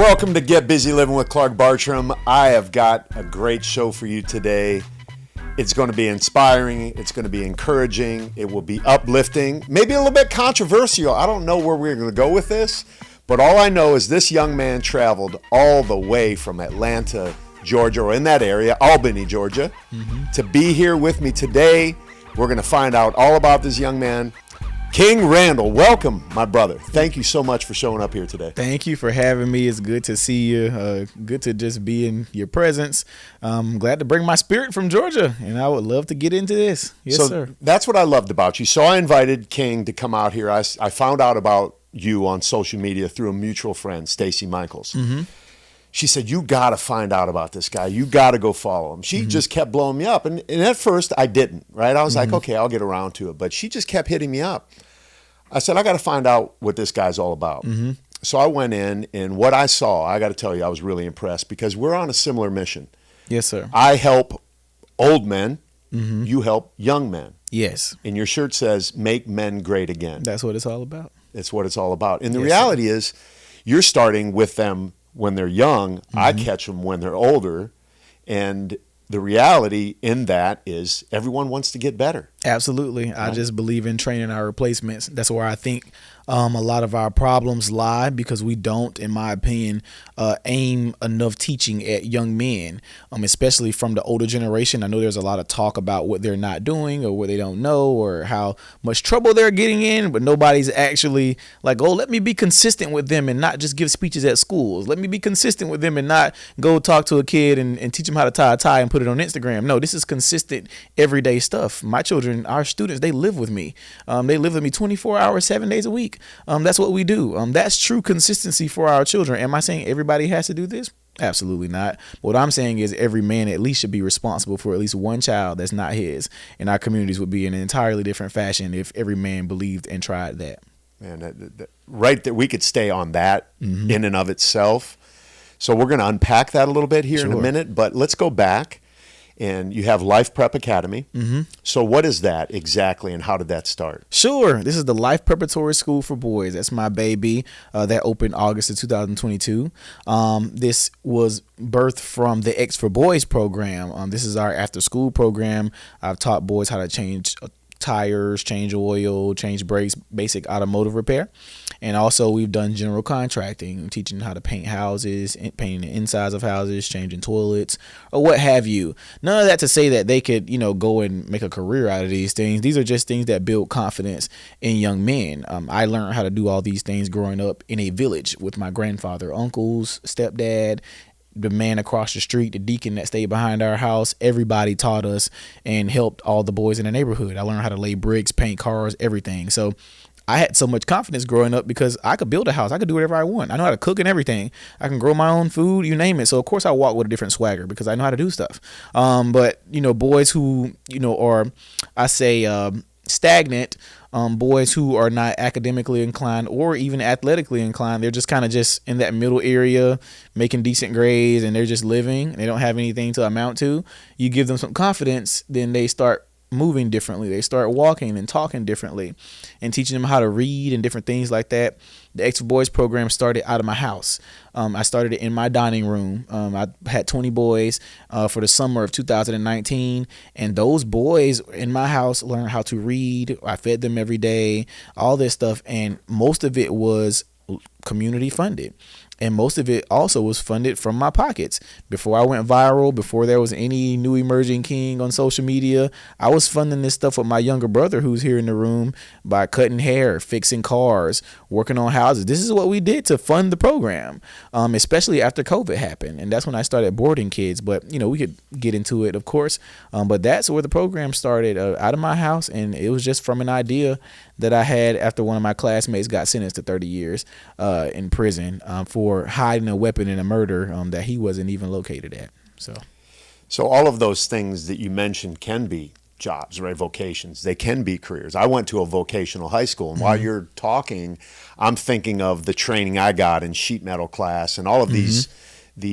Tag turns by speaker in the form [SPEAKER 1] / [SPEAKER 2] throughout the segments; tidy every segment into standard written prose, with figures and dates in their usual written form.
[SPEAKER 1] welcome to Get Busy Livin with Clark Bartram. I have got a great show for you today. It's going to be inspiring. It's going to be encouraging. It will be uplifting, maybe a little bit controversial. I don't know where we're going to go with this, but all I know is this young man traveled all the way from Atlanta, Georgia, or in that area, Albany, Georgia, to be here with me today. We're going to find out all about this young man. King Randall, welcome, my brother. Thank you so much for showing up here today.
[SPEAKER 2] Thank you for having me. It's good to see you. Good to just be in your presence. I'm glad to bring my spirit from Georgia, and I would love to get into this. Yes, sir.
[SPEAKER 1] That's what I loved about you. So I invited King to come out here. I found out about you on social media through a mutual friend, Stacy Michaels. She said, you got to find out about this guy. You got to go follow him. She just kept blowing me up. And at first, I didn't, right? I was like, okay, I'll get around to it. But she just kept hitting me up. I said, I got to find out what this guy's all about. So I went in, and what I saw, I got to tell you, I was really impressed because we're on a similar mission.
[SPEAKER 2] Yes, sir.
[SPEAKER 1] I help old men. You help young men.
[SPEAKER 2] Yes.
[SPEAKER 1] And your shirt says, make men great again.
[SPEAKER 2] That's what it's all about.
[SPEAKER 1] It's what it's all about. And the reality is, you're starting with them when they're young. I catch them when they're older. And the reality in that is everyone wants to get better.
[SPEAKER 2] Absolutely. I just believe in training our replacements. That's where I think a lot of our problems lie, because we don't, in my opinion, aim enough teaching at young men, especially from the older generation. I know there's a lot of talk about what they're not doing or what they don't know or how much trouble they're getting in, but nobody's actually like, oh, let me be consistent with them and not just give speeches at schools. Let me be consistent with them and not go talk to a kid and teach them how to tie a tie and put it on Instagram. No, this is consistent everyday stuff. My children, our students, they live with me. They live with me 24 hours, 7 days a week. That's what we do. That's true consistency for our children. Am I saying everybody has to do this? Absolutely not. What I'm saying is every man at least should be responsible for at least one child that's not his. And our communities would be in an entirely different fashion if every man believed and tried that.
[SPEAKER 1] Man, right there, we could stay on that in and of itself. So we're going to unpack that a little bit here in a minute, but let's go back. And you have Life Prep Academy. So what is that exactly, and how did that start?
[SPEAKER 2] Sure. This is the Life Preparatory School for boys. That's my baby. That opened August of 2022. This was birthed from the X for Boys program. This is our after-school program. I've taught boys how to change tires, change oil, change brakes, basic automotive repair. And also we've done general contracting, teaching how to paint houses, painting the insides of houses, changing toilets, or what have you. None of that to say that they could, go and make a career out of these things. These are just things that build confidence in young men. I learned how to do all these things growing up in a village with my grandfather, uncles, stepdad, the man across the street, the deacon that stayed behind our house. Everybody taught us and helped all the boys in the neighborhood. I learned how to lay bricks, paint cars, everything. So I had so much confidence growing up because I could build a house. I could do whatever I want. I know how to cook and everything. I can grow my own food, you name it. So of course I walk with a different swagger because I know how to do stuff. But boys who, are, I say, stagnant, boys who are not academically inclined or even athletically inclined, they're just kind of just in that middle area making decent grades and they're just living. They don't have anything to amount to. You give them some confidence, then they start moving differently. They start walking and talking differently and teaching them how to read and different things like that. The X for Boys program started out of my house. I started it in my dining room. I had 20 boys for the summer of 2019. And those boys in my house learned how to read. I fed them every day, all this stuff. And most of it was community funded. And most of it also was funded from my pockets. Before I went viral, before there was any new emerging king on social media, I was funding this stuff with my younger brother who's here in the room by cutting hair, fixing cars, working on houses. This is what we did to fund the program, especially after COVID happened. And that's when I started boarding kids. But, we could get into it, of course. But that's where the program started, out of my house. And it was just from an idea that I had after one of my classmates got sentenced to 30 years in prison for hiding a weapon in a murder that he wasn't even located at. So
[SPEAKER 1] all of those things that you mentioned can be jobs, right? Vocations. They can be careers. I went to a vocational high school, and while you're talking, I'm thinking of the training I got in sheet metal class and all of these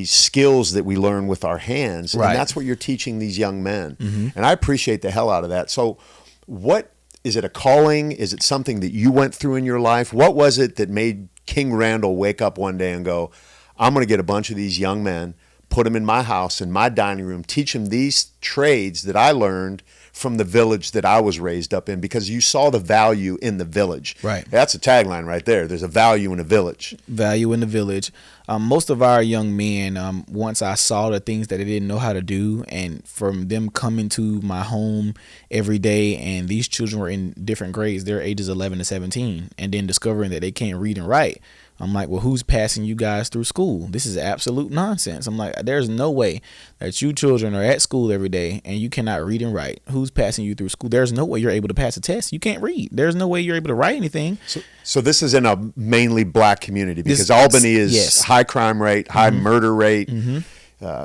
[SPEAKER 1] skills that we learn with our hands.
[SPEAKER 2] Right.
[SPEAKER 1] And that's what you're teaching these young men. And I appreciate the hell out of that. So what is it, a calling? Is it something that you went through in your life? What was it that made King Randall wake up one day and go, I'm going to get a bunch of these young men, put them in my house, in my dining room, teach them these trades that I learned from the village that I was raised up in, because you saw the value in the village.
[SPEAKER 2] Right.
[SPEAKER 1] That's a tagline right there. There's a value in a village.
[SPEAKER 2] Value in the village. Most of our young men, once I saw the things that they didn't know how to do, and from them coming to my home every day, and these children were in different grades, their ages 11 to 17, and then discovering that they can't read and write, I'm like, well, who's passing you guys through school? This is absolute nonsense. I'm like, there's no way that you children are at school every day and you cannot read and write. Who's passing you through school? There's no way you're able to pass a test. You can't read. There's no way you're able to write anything.
[SPEAKER 1] So this is in a mainly black community, because Albany is high crime rate, high murder rate,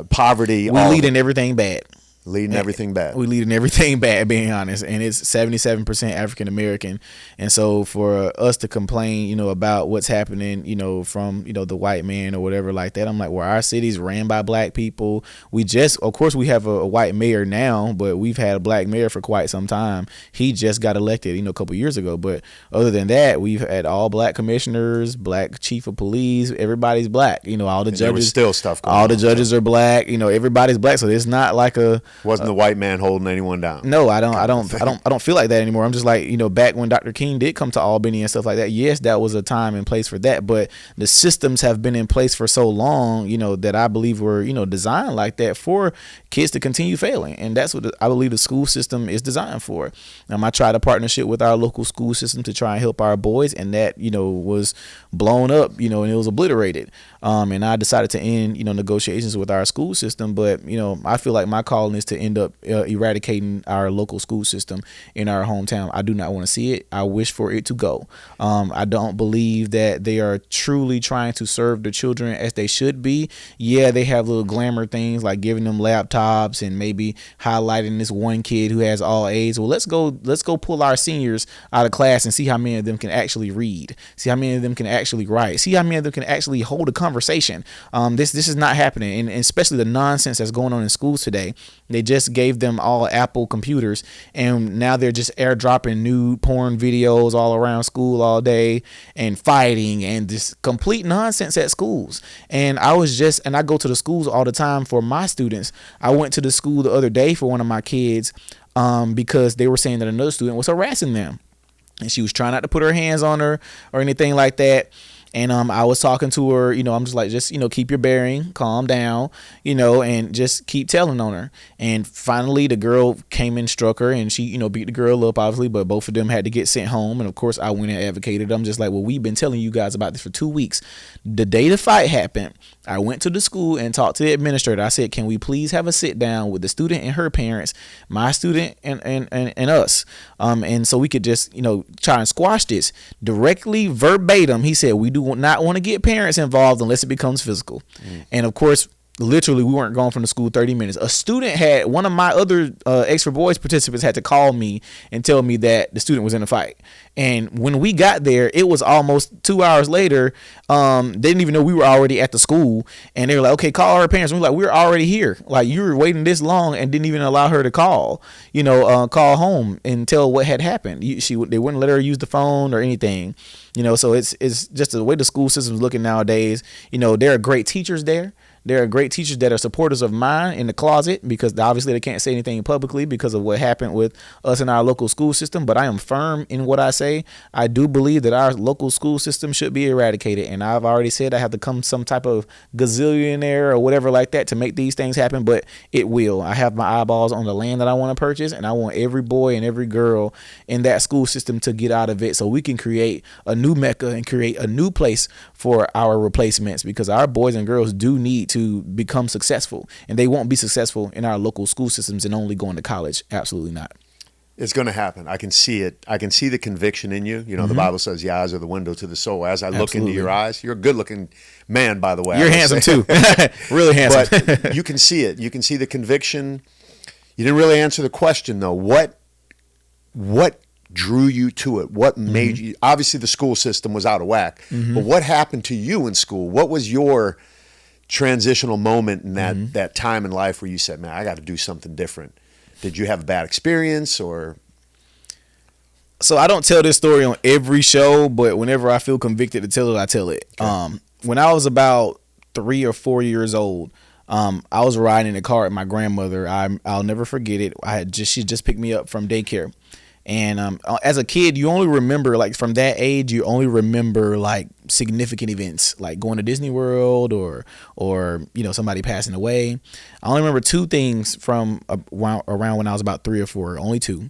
[SPEAKER 1] poverty.
[SPEAKER 2] We lead in everything bad.
[SPEAKER 1] Leading everything bad.
[SPEAKER 2] We lead in everything bad, being honest. And it's 77% African American. And so for us to complain, about what's happening, from, the white man or whatever like that, I'm like, well, our city's ran by black people. Of course, we have a white mayor now, but we've had a black mayor for quite some time. He just got elected, a couple years ago. But other than that, we've had all black commissioners, black chief of police. Everybody's black. All the judges. There was
[SPEAKER 1] still stuff going
[SPEAKER 2] all
[SPEAKER 1] on.
[SPEAKER 2] The judges are black. Everybody's black. So it's not like
[SPEAKER 1] wasn't the white man holding anyone down.
[SPEAKER 2] No, I don't feel like that anymore. I'm just like, back when Dr. King did come to Albany and stuff like that, yes, that was a time and place for that, but the systems have been in place for so long, that I believe were, designed like that for kids to continue failing. And that's what I believe the school system is designed for. I tried a partnership with our local school system to try and help our boys, and that, was blown up, and it was obliterated. And I decided to end, negotiations with our school system. But, I feel like my calling is to end up eradicating our local school system in our hometown. I do not want to see it. I wish for it to go. I don't believe that they are truly trying to serve the children as they should be. Yeah, they have little glamour things like giving them laptops and maybe highlighting this one kid who has all A's. Well, let's go pull our seniors out of class and see how many of them can actually read. See how many of them can actually write. See how many of them can actually hold a conversation. This is not happening, and especially the nonsense that's going on in schools today. They just gave them all Apple computers, and now they're just airdropping nude porn videos all around school all day, and fighting and this complete nonsense at schools. And I go to the schools all the time for my students. I went to the school the other day for one of my kids because they were saying that another student was harassing them, and she was trying not to put her hands on her or anything like that. And I was talking to her, I'm just like, keep your bearing, calm down, and just keep telling on her. And finally, the girl came and struck her, and she, beat the girl up, obviously, but both of them had to get sent home. And of course, I went and advocated. I'm just like, well, we've been telling you guys about this for 2 weeks. The day the fight happened, I went to the school and talked to the administrator. I said, can we please have a sit down with the student and her parents, my student and us? And so we could just, try and squash this. Directly verbatim, he said, we do not want to get parents involved unless it becomes physical. And of course, literally, we weren't gone from the school 30 minutes. A student had, one of my other X for Boys participants had to call me and tell me that the student was in a fight. And when we got there, it was almost 2 hours later. They didn't even know we were already at the school. And they were like, okay, call her parents. And we were like, we're already here. Like, you were waiting this long and didn't even allow her to call home and tell what had happened. They wouldn't let her use the phone or anything. So it's just the way the school system is looking nowadays. There are great teachers there. There are great teachers that are supporters of mine in the closet, because obviously they can't say anything publicly because of what happened with us in our local school system. But I am firm in what I say. I do believe that our local school system should be eradicated. And I've already said I have to come some type of gazillionaire or whatever like that to make these things happen. But it will. I have my eyeballs on the land that I want to purchase, and I want every boy and every girl in that school system to get out of it so we can create a new Mecca and create a new place for our replacements, because our boys and girls do need to become successful, and they won't be successful in our local school systems and only going to college. Absolutely not.
[SPEAKER 1] It's going to happen. I can see it. I can see the conviction in you. The Bible says the eyes are the window to the soul. As I look into your eyes, you're a good looking man, by the way.
[SPEAKER 2] You're handsome too. Really handsome.
[SPEAKER 1] But you can see it. You can see the conviction. You didn't really answer the question though. What drew you to it? What made you? Obviously the school system was out of whack, but what happened to you in school? What was your transitional moment in that time in life where you said, man, I got to do something different? Did you have a bad experience or?
[SPEAKER 2] So I don't tell this story on every show, but whenever I feel convicted to tell it, I tell it. Okay. When I was about 3 or 4 years old. I was riding in the car with my grandmother. I'll never forget it. She just picked me up from daycare. And as a kid, you only remember, like, from that age, you only remember like significant events, like going to Disney World or somebody passing away. I only remember two things from around when I was about 3 or 4, only two.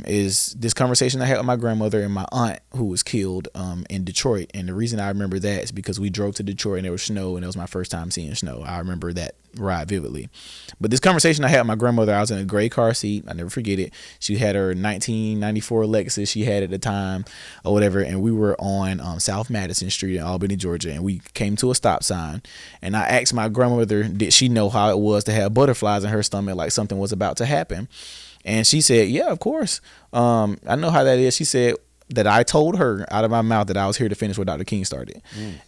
[SPEAKER 2] Is this conversation I had with my grandmother and my aunt who was killed in Detroit. And the reason I remember that is because we drove to Detroit and there was snow, and it was my first time seeing snow. I remember that ride vividly. But this conversation I had with my grandmother, I was in a gray car seat. I never forget it. She had her 1994 Lexus she had at the time or whatever, and we were on South Madison Street in Albany, Georgia, and we came to a stop sign. And I asked my grandmother, did she know how it was to have butterflies in her stomach, like something was about to happen? And she said, yeah, of course. I know how that is. She said that I told her out of my mouth that I was here to finish what Dr. King started.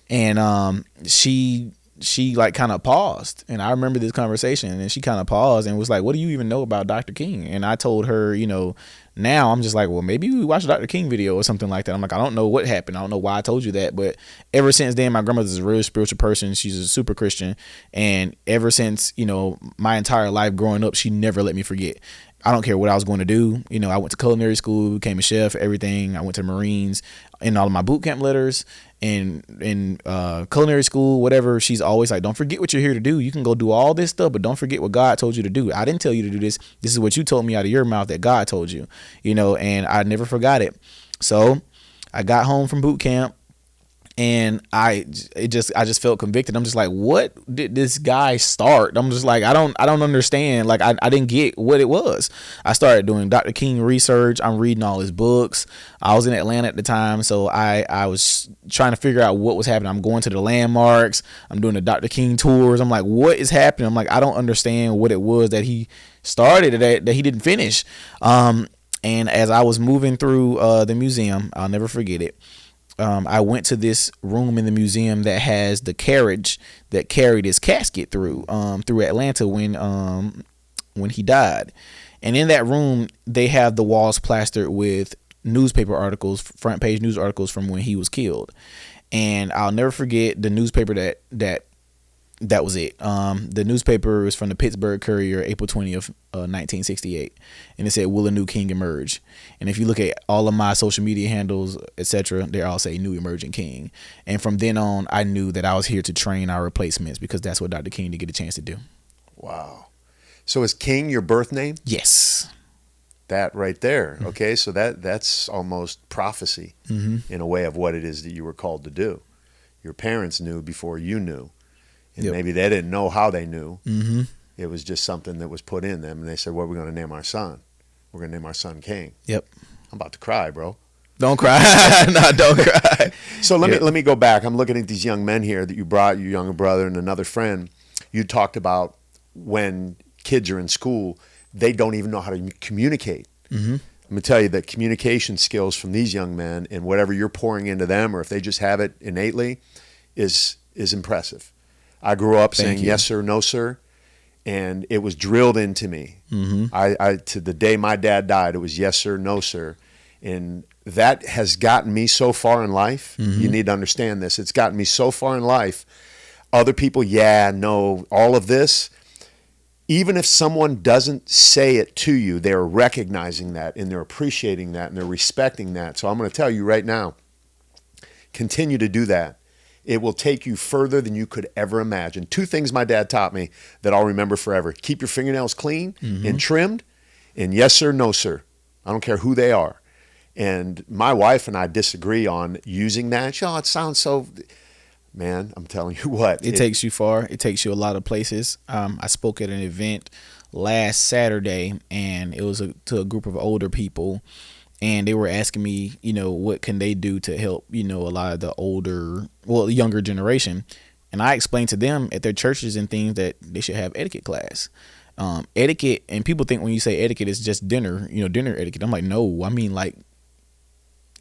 [SPEAKER 2] And she like kind of paused. And I remember this conversation, and she kind of paused and was like, what do you even know about Dr. King? And I told her, now I'm just like, well, maybe we watched a Dr. King video or something like that. I'm like, I don't know what happened. I don't know why I told you that. But ever since then, my grandmother's a really spiritual person. She's a super Christian. And ever since, my entire life growing up, she never let me forget. I don't care what I was going to do. I went to culinary school, became a chef, everything. I went to Marines. In all of my boot camp letters and in culinary school, whatever, she's always like, don't forget what you're here to do. You can go do all this stuff, but don't forget what God told you to do. I didn't tell you to do this. This is what you told me out of your mouth that God told you, and I never forgot it. So I got home from boot camp. And I just felt convicted. I'm just like, what did this guy start? I'm just like, I don't understand. Like, I didn't get what it was. I started doing Dr. King research. I'm reading all his books. I was in Atlanta at the time, so I was trying to figure out what was happening. I'm going to the landmarks. I'm doing the Dr. King tours. I'm like, what is happening? I'm like, I don't understand what it was that he started that he didn't finish. And as I was moving through the museum, I'll never forget it. I went to this room in the museum that has the carriage that carried his casket through Atlanta when he died. And in that room, they have the walls plastered with newspaper articles, front page news articles from when he was killed. And I'll never forget the newspaper that was it. The newspaper was from the Pittsburgh Courier, April 20th, 1968. And it said, will a new king emerge? And if you look at all of my social media handles, etc., they all say new emerging king. And from then on, I knew that I was here to train our replacements, because that's what Dr. King did get a chance to do.
[SPEAKER 1] Wow. So is King your birth name?
[SPEAKER 2] Yes.
[SPEAKER 1] That right there. Okay. So that's almost prophecy in a way of what it is that you were called to do. Your parents knew before you knew. And maybe they didn't know how they knew. It was just something that was put in them. And they said, what are we going to name our son? We're going to name our son King. Yep. I'm about to cry, bro.
[SPEAKER 2] Don't cry. No, don't cry.
[SPEAKER 1] So let me go back. I'm looking at these young men here that you brought, your younger brother and another friend. You talked about when kids are in school, they don't even know how to communicate. I'm going to tell you that communication skills from these young men and whatever you're pouring into them, or if they just have it innately, is impressive. I grew up saying yes sir, no sir, and it was drilled into me. I to the day my dad died, it was yes sir, no sir, and that has gotten me so far in life. You need to understand this. It's gotten me so far in life. Other people, no, all of this. Even if someone doesn't say it to you, they're recognizing that and they're appreciating that and they're respecting that. So I'm going to tell you right now, continue to do that. It will take you further than you could ever imagine. 2 things my dad taught me that I'll remember forever. Keep your fingernails clean and trimmed, and yes sir, no sir. I don't care who they are. And my wife and I disagree on using that. It sounds so... Man, I'm telling you what.
[SPEAKER 2] It takes you far. It takes you a lot of places. I spoke at an event last Saturday, and it was to a group of older people. And they were asking me, what can they do to help, a lot of the younger generation. And I explained to them at their churches and things that they should have etiquette class. Etiquette, and people think when you say etiquette, it's just dinner, dinner etiquette. I'm like, no, I mean, like,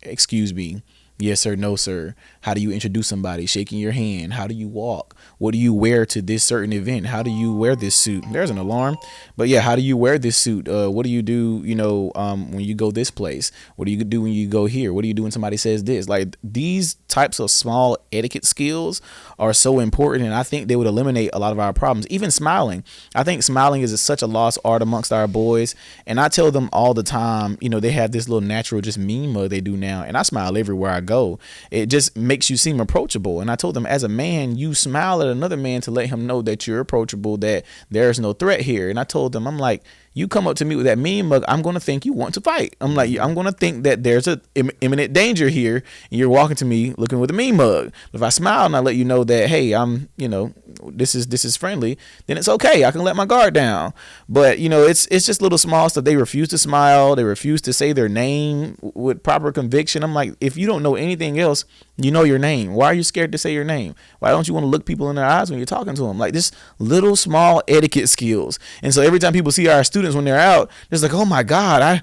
[SPEAKER 2] excuse me, Yes, sir. No, sir. How do you introduce somebody? Shaking your hand. How do you walk? What do you wear to this certain event? How do you wear this suit? There's an alarm. But yeah, how do you wear this suit? What do you do, when you go this place? What do you do when you go here? What do you do when somebody says this? Like, these types of small etiquette skills are so important, and I think they would eliminate a lot of our problems. Even smiling. I think smiling is such a lost art amongst our boys, and I tell them all the time, they have this little natural just meme mug they do now, and I smile everywhere I go. It just makes you seem approachable. And I told them, as a man, you smile at another man to let him know that you're approachable, that there's no threat here. And I told them, I'm like, you come up to me with that meme mug, I'm going to think you want to fight. I'm like, I'm going to think that there's a imminent danger here, and you're walking to me looking with a meme mug. But if I smile and I let you know that, hey, I'm, this is friendly, then it's okay. I can let my guard down. But, it's just little small stuff. They refuse to smile. They refuse to say their name with proper conviction. I'm like, if you don't know anything else, you know your name. Why are you scared to say your name? Why don't you want to look people in their eyes when you're talking to them? Like, this little small etiquette skills. And so every time people see our students when they're out, it's like, oh my God,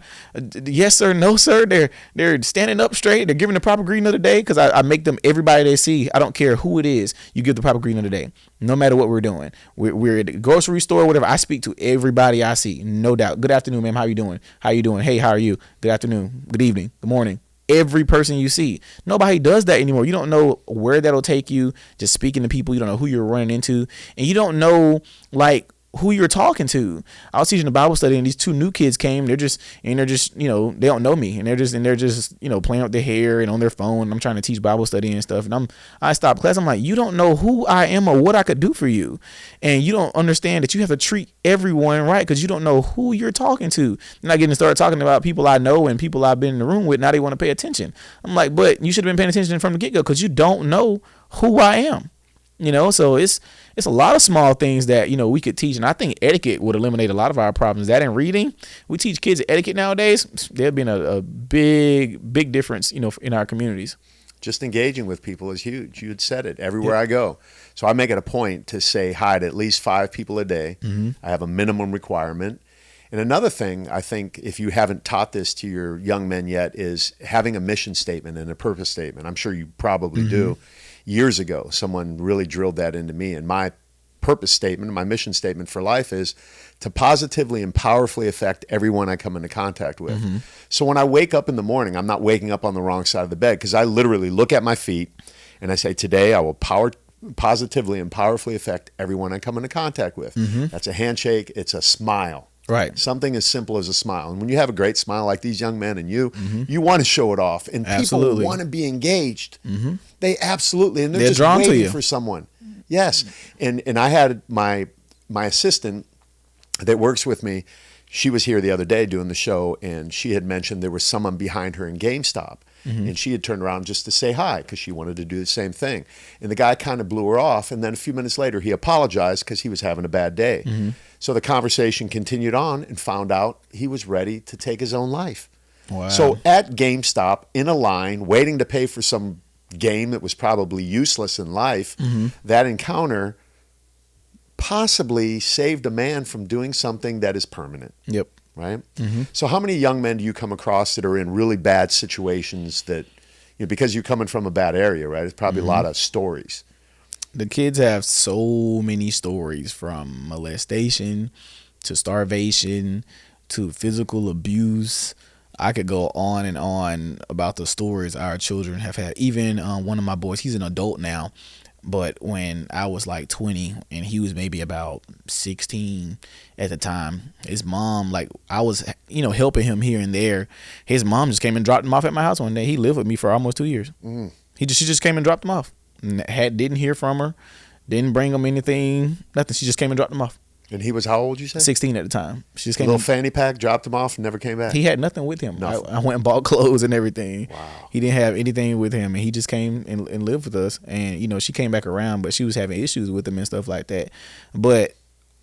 [SPEAKER 2] yes sir, no sir. They're standing up straight. They're giving the proper greeting of the day, because I make them, everybody they see, I don't care who it is, you give the proper greeting of the day. No matter what we're doing. We're at the grocery store, whatever. I speak to everybody I see, no doubt. Good afternoon, ma'am. How you doing? How you doing? Hey, how are you? Good afternoon. Good evening. Good morning. Every person you see. Nobody does that anymore. You don't know where that'll take you, just speaking to people. You don't know who you're running into, and you don't know who you're talking to. I was teaching a Bible study, and these two new kids came. They're just they don't know me, and they're just playing with their hair and on their phone. And I'm trying to teach Bible study and stuff, and I stopped class. I'm like, you don't know who I am or what I could do for you, and you don't understand that you have to treat everyone right, because you don't know who you're talking to. And I get to start talking about people I know and people I've been in the room with. Now they want to pay attention. I'm like, but you should have been paying attention from the get go, because you don't know who I am. So it's a lot of small things that, we could teach. And I think etiquette would eliminate a lot of our problems. That in reading, we teach kids etiquette nowadays, there'd been a big difference, in our communities.
[SPEAKER 1] Just engaging with people is huge. You had said it everywhere I go. So I make it a point to say hi to at least 5 people a day. Mm-hmm. I have a minimum requirement. And another thing, I think, if you haven't taught this to your young men yet, is having a mission statement and a purpose statement. I'm sure you probably do. Years ago, someone really drilled that into me. And my purpose statement, my mission statement for life is to positively and powerfully affect everyone I come into contact with. Mm-hmm. So when I wake up in the morning, I'm not waking up on the wrong side of the bed, because I literally look at my feet and I say, today I will positively and powerfully affect everyone I come into contact with. Mm-hmm. That's a handshake. It's a smile.
[SPEAKER 2] Right.
[SPEAKER 1] Something as simple as a smile. And when you have a great smile like these young men and you want to show it off. And people want to be engaged. Mm-hmm. They absolutely. And they're just
[SPEAKER 2] drawn
[SPEAKER 1] waiting
[SPEAKER 2] to you.
[SPEAKER 1] for someone. Yes. And I had my assistant that works with me. She was here the other day doing the show, and she had mentioned there was someone behind her in GameStop. Mm-hmm. And she had turned around just to say hi, because she wanted to do the same thing. And the guy kind of blew her off. And then a few minutes later, he apologized because he was having a bad day. Mm-hmm. So the conversation continued on, and found out he was ready to take his own life. Wow. So at GameStop, in a line, waiting to pay for some game that was probably useless in life, that encounter possibly saved a man from doing something that is permanent.
[SPEAKER 2] Yep.
[SPEAKER 1] Right? Mm-hmm. So how many young men do you come across that are in really bad situations that, because you're coming from a bad area, right? It's probably a lot of stories.
[SPEAKER 2] The kids have so many stories, from molestation to starvation to physical abuse. I could go on and on about the stories our children have had. Even one of my boys, he's an adult now, but when I was like 20 and he was maybe about 16 at the time, his mom, I was, helping him here and there. His mom just came and dropped him off at my house one day. He lived with me for almost 2 years. Mm. She just came and dropped him off. Didn't hear from her, didn't bring him anything, nothing. She just came and dropped him off.
[SPEAKER 1] And he was how old, you said?
[SPEAKER 2] 16 at the time. She just came.
[SPEAKER 1] A little fanny pack, dropped him off, and never came back.
[SPEAKER 2] He had nothing with him. I went and bought clothes and everything.
[SPEAKER 1] Wow.
[SPEAKER 2] He didn't have anything with him, and he just came and lived with us. And she came back around, but she was having issues with him and stuff like that. But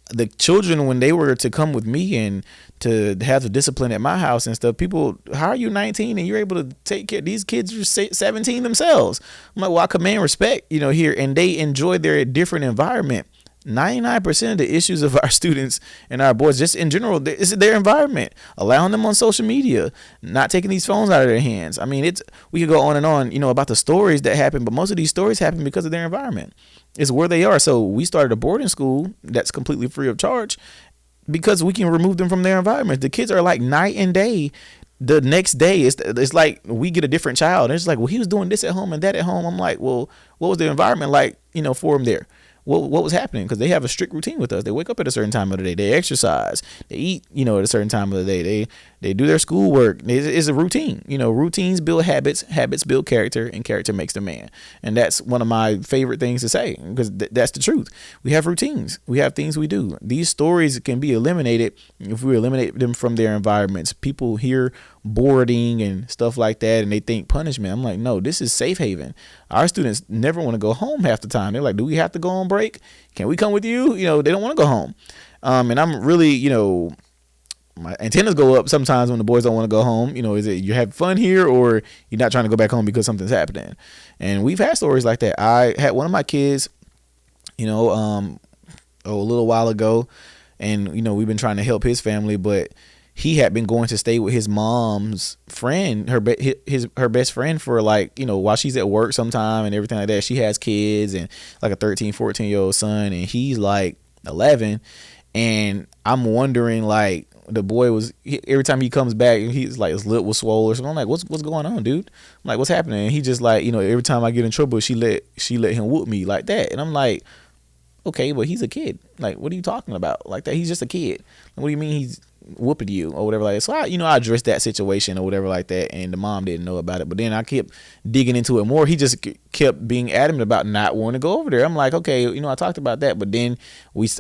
[SPEAKER 2] the children, when they were to come with me and to have the discipline at my house and stuff, people, how are you 19 and you're able to take care? These kids are 17 themselves. I'm like, well, I command respect, here, and they enjoy their different environment. 99% of the issues of our students and our boys, just in general, is their environment, allowing them on social media, not taking these phones out of their hands. I mean, we could go on and on, about the stories that happen, but most of these stories happen because of their environment. It's where they are. So we started a boarding school that's completely free of charge because we can remove them from their environment. The kids are like night and day. The next day, it's like we get a different child. It's like, well, he was doing this at home and that at home. I'm like, well, what was the environment like, for him there? What was happening? Because they have a strict routine with us. They wake up at a certain time of the day. They exercise. They eat, at a certain time of the day. They do their schoolwork. It's a routine. Routines build habits. Habits build character, and character makes the man. And that's one of my favorite things to say because that's the truth. We have routines. We have things we do. These stories can be eliminated if we eliminate them from their environments. People hear boarding and stuff like that, and they think punishment. I'm like, no, this is safe haven. Our students never want to go home half the time. They're like, do we have to go on break? Can we come with you? They don't want to go home. And I'm really, my antennas go up sometimes when the boys don't want to go home. Is it you have fun here or you're not trying to go back home because something's happening? And we've had stories like that. I had one of my kids, a little while ago, and we've been trying to help his family, but he had been going to stay with his mom's friend, her best friend for while she's at work sometime and everything like that. She has kids and like a 13, 14-year-old son, and he's like 11. And I'm wondering, like, the boy every time he comes back, he's like, his lip was swollen or something. I'm like, what's going on, dude? I'm like, what's happening? And he just like, every time I get in trouble, she let him whoop me like that. And I'm like, okay, but he's a kid. Like, what are you talking about? Like that, he's just a kid. Like, what do you mean he's whooping you or whatever like that? So I addressed that situation or whatever like that, and the mom didn't know about it. But then I kept digging into it more. He just kept being adamant about not wanting to go over there. I'm like, okay, I talked about that, but then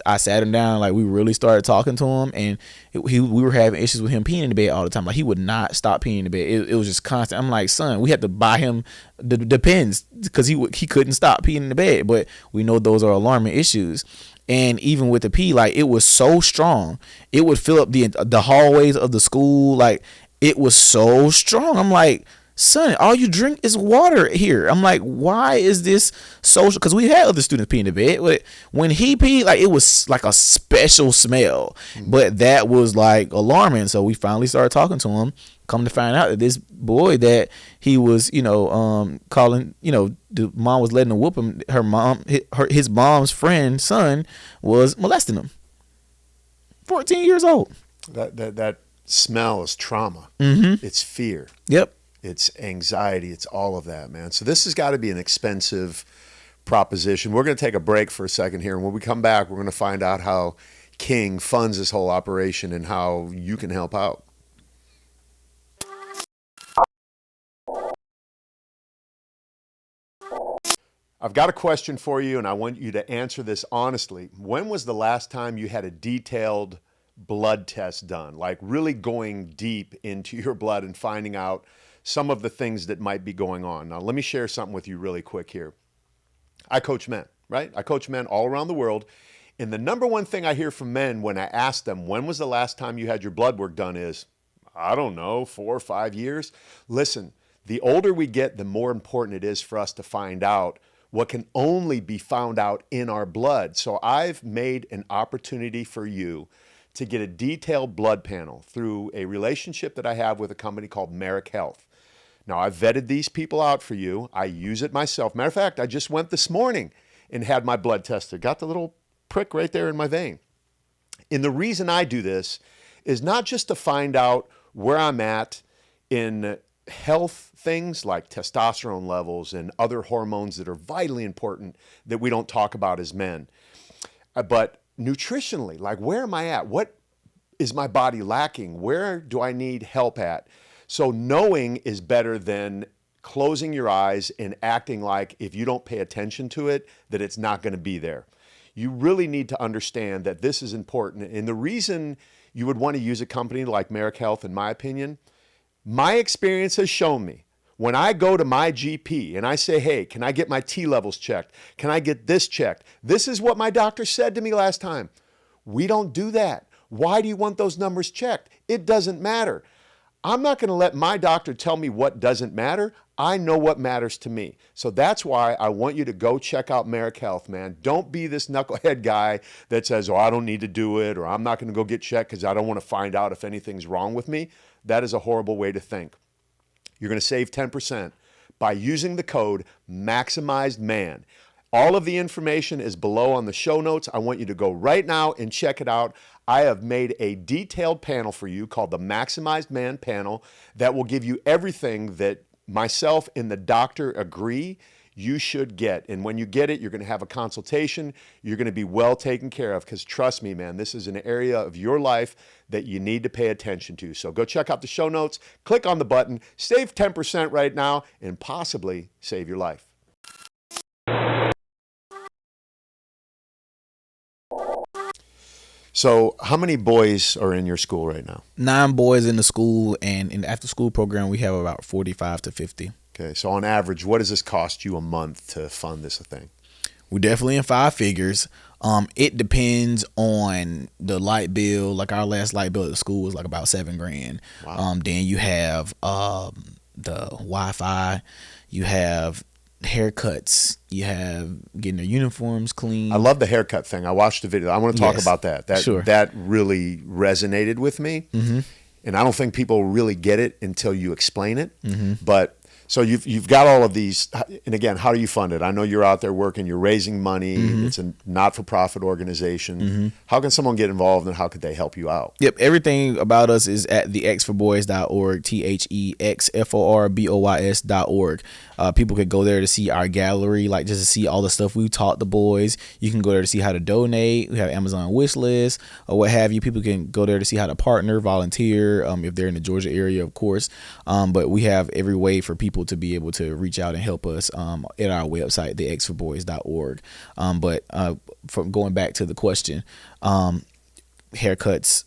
[SPEAKER 2] I sat him down, like we really started talking to him, and we were having issues with him peeing in the bed all the time. Like he would not stop peeing in the bed. It was just constant. I'm like, son, we had to buy him the pens because he couldn't stop peeing in the bed. But we know those are alarming issues. And even with the pee, like it was so strong, it would fill up the hallways of the school. Like it was so strong. I'm like, son, all you drink is water here. I'm like, why is this social? Because we had other students pee in the bed, but when he peed, like it was like a special smell. But that was like alarming. So we finally started talking to him. Come to find out that this boy that he was, calling, the mom was letting him whoop him. His mom's friend's son was molesting him. 14 years old.
[SPEAKER 1] That smell is trauma.
[SPEAKER 2] Mm-hmm.
[SPEAKER 1] It's fear.
[SPEAKER 2] Yep.
[SPEAKER 1] It's anxiety. It's all of that, man. So this has got to be an expensive proposition. We're going to take a break for a second here. And when we come back, we're going to find out how King funds this whole operation and how you can help out. I've got a question for you, and I want you to answer this honestly. When was the last time you had a detailed blood test done, like really going deep into your blood and finding out some of the things that might be going on? Now, let me share something with you really quick here. I coach men, right? I coach men all around the world. And the number one thing I hear from men when I ask them, when was the last time you had your blood work done is, I don't know, 4 or 5 years. Listen, the older we get, the more important it is for us to find out what can only be found out in our blood. So I've made an opportunity for you to get a detailed blood panel through a relationship that I have with a company called Merrick Health. Now, I've vetted these people out for you. I use it myself. Matter of fact, I just went this morning and had my blood tested. Got the little prick right there in my vein. And the reason I do this is not just to find out where I'm at in health things like testosterone levels and other hormones that are vitally important that we don't talk about as men, but nutritionally, like where am I at? What is my body lacking? Where do I need help at? So knowing is better than closing your eyes and acting like if you don't pay attention to it, that it's not going to be there. You really need to understand that this is important. And the reason you would want to use a company like Merrick Health, in my opinion, my experience has shown me when I go to my GP and I say, hey, can I get my T levels checked? Can I get this checked? This is what my doctor said to me last time. We don't do that. Why do you want those numbers checked? It doesn't matter. I'm not going to let my doctor tell me what doesn't matter. I know what matters to me. So that's why I want you to go check out Merrick Health, man. Don't be this knucklehead guy that says, oh, I don't need to do it, or I'm not going to go get checked because I don't want to find out if anything's wrong with me. That is a horrible way to think. You're going to save 10% by using the code MAXIMIZEDMAN. All of the information is below on the show notes. I want you to go right now and check it out. I have made a detailed panel for you called the Maximized Man Panel that will give you everything that myself and the doctor agree you should get. And when you get it, you're going to have a consultation. You're going to be well taken care of, because trust me, man, this is an area of your life that you need to pay attention to. So go check out the show notes, click on the button, save 10% right now, and possibly save your life. So how many boys are in your school right now?
[SPEAKER 2] 9 boys in the school, and in the after school program, we have about 45 to 50.
[SPEAKER 1] Okay, so on average, what does this cost you a month to fund this thing?
[SPEAKER 2] We're definitely in 5 figures. It depends on the light bill. Like our last light bill at the school was like about $7,000.
[SPEAKER 1] Wow.
[SPEAKER 2] Then you have the Wi-Fi, you have haircuts, you have getting their uniforms clean.
[SPEAKER 1] I love the haircut thing. I watched the video. I want to talk about that. That really resonated with me.
[SPEAKER 2] Mm-hmm.
[SPEAKER 1] And I don't think people really get it until you explain it.
[SPEAKER 2] Mm-hmm.
[SPEAKER 1] But so you've got all of these, and again, how do you fund it? I know you're out there working, you're raising money. Mm-hmm. It's a not-for-profit organization. Mm-hmm. How can someone get involved, and how could they help you out?
[SPEAKER 2] Yep, everything about us is at thexforboys.org, THEXFORBOYS.org. People could go there to see our gallery, like just to see all the stuff we taught the boys. You can go there to see how to donate. We have Amazon wish list or what have you. People can go there to see how to partner, volunteer, if they're in the Georgia area, of course. But we have every way for people to be able to reach out and help us at our website, thexforboys.org. But from going back to the question, haircuts,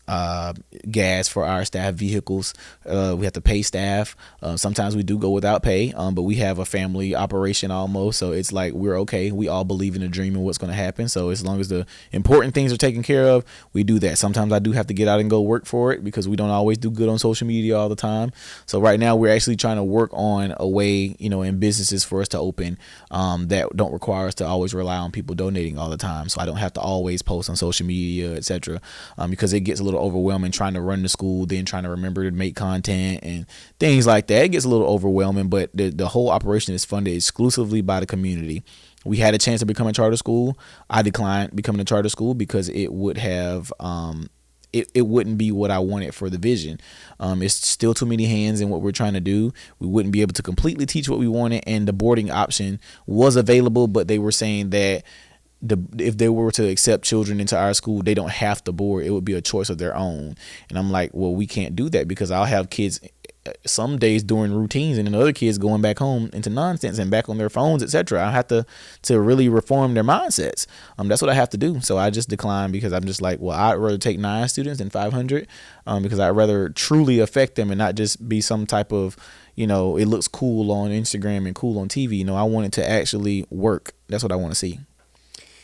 [SPEAKER 2] gas for our staff vehicles. We have to pay staff. Sometimes we do go without pay, but we have a family operation almost. So it's like we're okay. We all believe in the dream and what's going to happen. So as long as the important things are taken care of, we do that. Sometimes I do have to get out and go work for it because we don't always do good on social media all the time. So right now we're actually trying to work on a way, in businesses for us to open that don't require us to always rely on people donating all the time. So I don't have to always post on social media, etc. Because it gets a little overwhelming trying to run the school, then trying to remember to make content and things like that. It gets a little overwhelming, but the whole operation is funded exclusively by the community. We had a chance to become a charter school. I declined becoming a charter school because it would have it wouldn't be what I wanted for the vision. It's still too many hands in what we're trying to do. We wouldn't be able to completely teach what we wanted, and the boarding option was available, but they were saying that if they were to accept children into our school, they don't have to board. It would be a choice of their own. And I'm like, well, we can't do that because I'll have kids some days doing routines and then other kids going back home into nonsense and back on their phones, etc. I have to really reform their mindsets. That's what I have to do. So I just declined because I'm just like, well, I'd rather take 9 students than 500 because I'd rather truly affect them and not just be some type of, it looks cool on Instagram and cool on TV. I want it to actually work. That's what I want to see.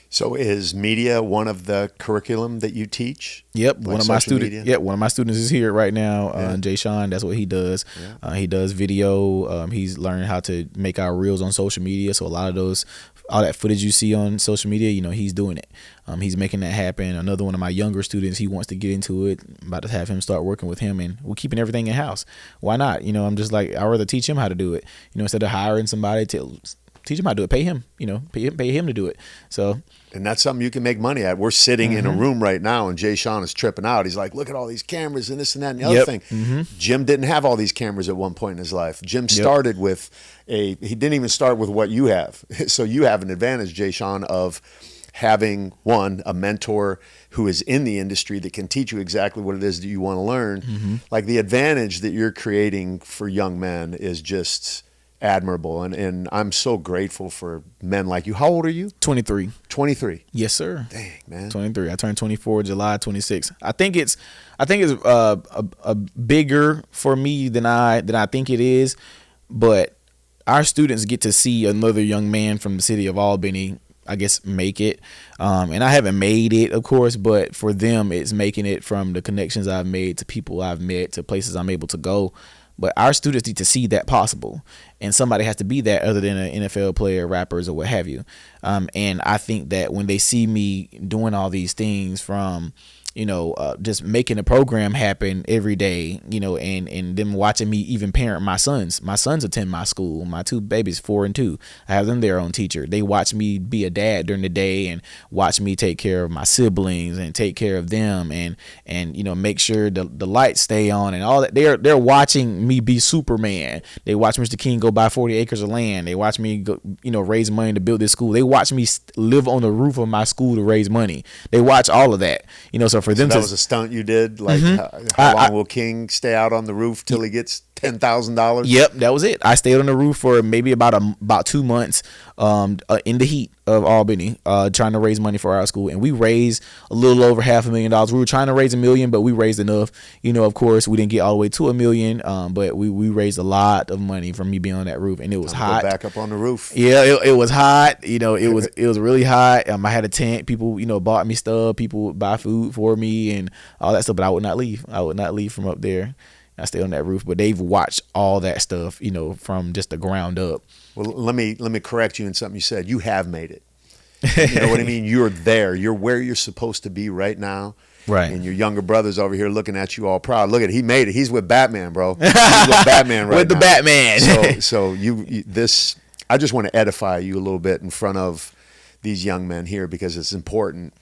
[SPEAKER 2] So
[SPEAKER 1] is media one of the curriculum that you teach?
[SPEAKER 2] Yep, one of my students. Yeah, one of my students is here right now. Jay Sean, that's what he does. Yeah. He does video. He's learning how to make our reels on social media. So a lot of all that footage you see on social media, he's doing it. He's making that happen. Another one of my younger students, he wants to get into it. I'm about to have him start working with him, and we're keeping everything in house. Why not? I'm just like, I'd rather teach him how to do it. Instead of hiring somebody to teach him how to do it, pay him. Pay him to do it. So.
[SPEAKER 1] And that's something you can make money at. We're sitting in a room right now, and Jay Sean is tripping out. He's like, look at all these cameras and this and that and the other thing. Mm-hmm. Jim didn't have all these cameras at one point in his life. Jim started with he didn't even start with what you have. So you have an advantage, Jay Sean, of having, a mentor who is in the industry that can teach you exactly what it is that you want to learn. Mm-hmm. Like the advantage that you're creating for young men is just admirable, and I'm so grateful for men like you. How old are you?
[SPEAKER 2] 23.
[SPEAKER 1] 23.
[SPEAKER 2] Yes, sir.
[SPEAKER 1] Dang, man.
[SPEAKER 2] 23. I turned 24 July 26th. I think it's a bigger for me than I think it is, but our students get to see another young man from the city of Albany I guess, make it. And I haven't made it, of course, but for them, it's making it from the connections I've made to people I've met to places I'm able to go. But our students need to see that possible, and somebody has to be that other than an NFL player, rappers, or what have you. And I think that when they see me doing all these things, from just making a program happen every day, and them watching me even parent my sons. My sons attend my school. My two babies, 4 and 2. I have them their own teacher. They watch me be a dad during the day and watch me take care of my siblings and take care of them and make sure the lights stay on and all that. They're watching me be Superman. They watch Mr. King go buy 40 acres of land. They watch me go, raise money to build this school. They watch me live on the roof of my school to raise money. They watch all of that. So for them,
[SPEAKER 1] that was a stunt you did. Like, how long will King stay out on the roof till he gets $10,000?
[SPEAKER 2] Yep, that was it. I stayed on the roof for maybe about 2 months, in the heat of Albany, trying to raise money for our school, and we raised a little over $500,000. We were trying to raise $1 million, but we raised enough. Of course, we didn't get all the way to $1 million, but we raised a lot of money from me being on that roof, and it was hot.
[SPEAKER 1] Go back up on the roof.
[SPEAKER 2] Yeah, it was hot. It was really hot. I had a tent. People, bought me stuff. People would buy food for me and all that stuff. But I would not leave. I would not leave from up there. I stay on that roof, but they've watched all that stuff, from just the ground up.
[SPEAKER 1] Well, let me correct you in something you said. You have made it. You know what I mean? You're there. You're where you're supposed to be right now.
[SPEAKER 2] Right.
[SPEAKER 1] And your younger brother's over here looking at you all proud. Look at it. He made it. He's with Batman, bro. He's with Batman right
[SPEAKER 2] with
[SPEAKER 1] now.
[SPEAKER 2] The Batman.
[SPEAKER 1] So this, I just want to edify you a little bit in front of these young men here, because it's important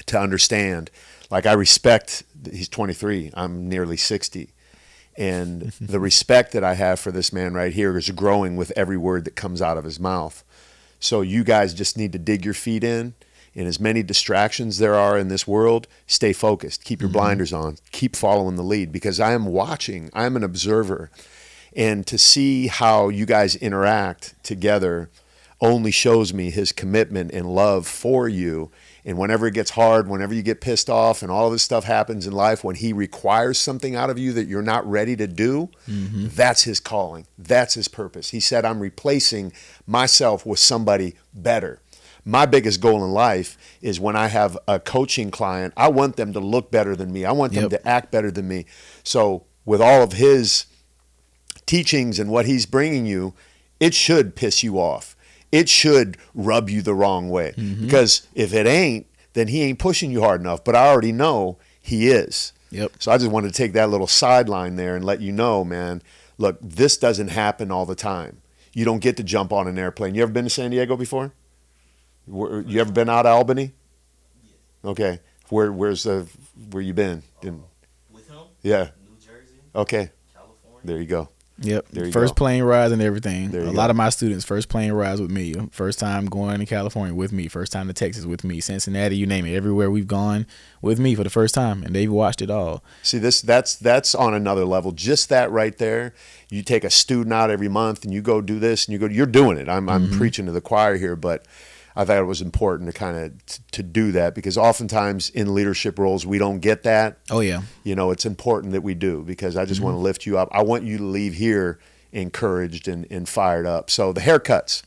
[SPEAKER 1] to understand. Like, I respect, he's 23. I'm nearly 60. And the respect that I have for this man right here is growing with every word that comes out of his mouth. So you guys just need to dig your feet in. And as many distractions there are in this world, stay focused. Keep your blinders on. Keep following the lead, because I am watching. I'm an observer. And to see how you guys interact together only shows me his commitment and love for you. And whenever it gets hard, whenever you get pissed off and all this stuff happens in life, when he requires something out of you that you're not ready to do, that's his calling. That's his purpose. He said, I'm replacing myself with somebody better. My biggest goal in life is when I have a coaching client, I want them to look better than me. I want them to act better than me. So with all of his teachings and what he's bringing you, it should piss you off. It should rub you the wrong way, because if it ain't, then he ain't pushing you hard enough. But I already know he is.
[SPEAKER 2] Yep.
[SPEAKER 1] So I just wanted to take that little sideline there and let you know, man, look, this doesn't happen all the time. You don't get to jump on an airplane. You ever been to San Diego before? You ever been out of Albany?
[SPEAKER 3] Yes.
[SPEAKER 1] Okay. Where you been?
[SPEAKER 3] With him?
[SPEAKER 1] Yeah.
[SPEAKER 3] New Jersey.
[SPEAKER 1] Okay.
[SPEAKER 3] California.
[SPEAKER 1] There you go.
[SPEAKER 2] Yep.
[SPEAKER 1] There you
[SPEAKER 2] First
[SPEAKER 1] go.
[SPEAKER 2] plane rides and everything.
[SPEAKER 1] There you
[SPEAKER 2] A
[SPEAKER 1] go.
[SPEAKER 2] lot of my students, first plane rides with me. First time going to California with me. First time to Texas with me. Cincinnati, you name it. Everywhere we've gone with me for the first time, and they've watched it all.
[SPEAKER 1] See, that's on another level. Just that right there. You take a student out every month and you go do this and you're doing it. I'm preaching to the choir here, but I thought it was important to kind of to do that, because oftentimes in leadership roles we don't get that.
[SPEAKER 2] Oh yeah.
[SPEAKER 1] It's important that we do, because I just want to lift you up. I want you to leave here encouraged and fired up. So the haircuts,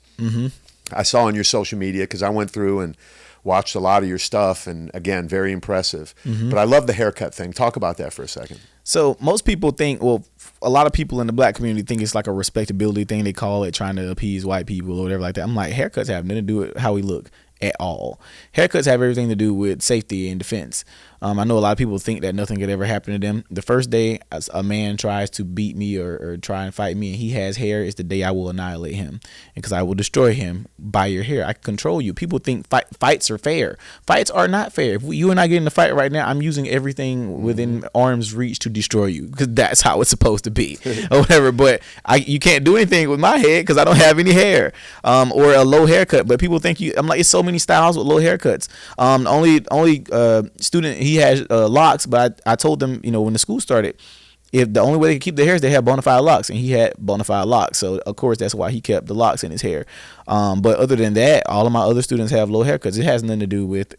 [SPEAKER 1] I saw on your social media, because I went through and watched a lot of your stuff, and again, very impressive. But I love the haircut thing. Talk about that for a second.
[SPEAKER 2] So most people think, well, a lot of people in the black community think it's like a respectability thing. They call it trying to appease white people or whatever like that. I'm like, haircuts have nothing to do with how we look at all. Haircuts have everything to do with safety and defense. I know a lot of people think that nothing could ever happen to them. The first day a man tries to beat me or try and fight me and he has hair is the day I will annihilate him, because I will destroy him by your hair. I can control you. People think fights are fair. Fights are not fair. If you and I get in a fight right now, I'm using everything within arm's reach to destroy you, because that's how it's supposed to be or whatever. But you can't do anything with my head because I don't have any hair, or a low haircut. But people think I'm like, it's so many styles with low haircuts. Only student, he has locks, but I told them, when the school started, if the only way they could keep their hair is they have bona fide locks, and he had bona fide locks, so of course that's why he kept the locks in his hair. But other than that, all of my other students have low haircuts. It has nothing to do with,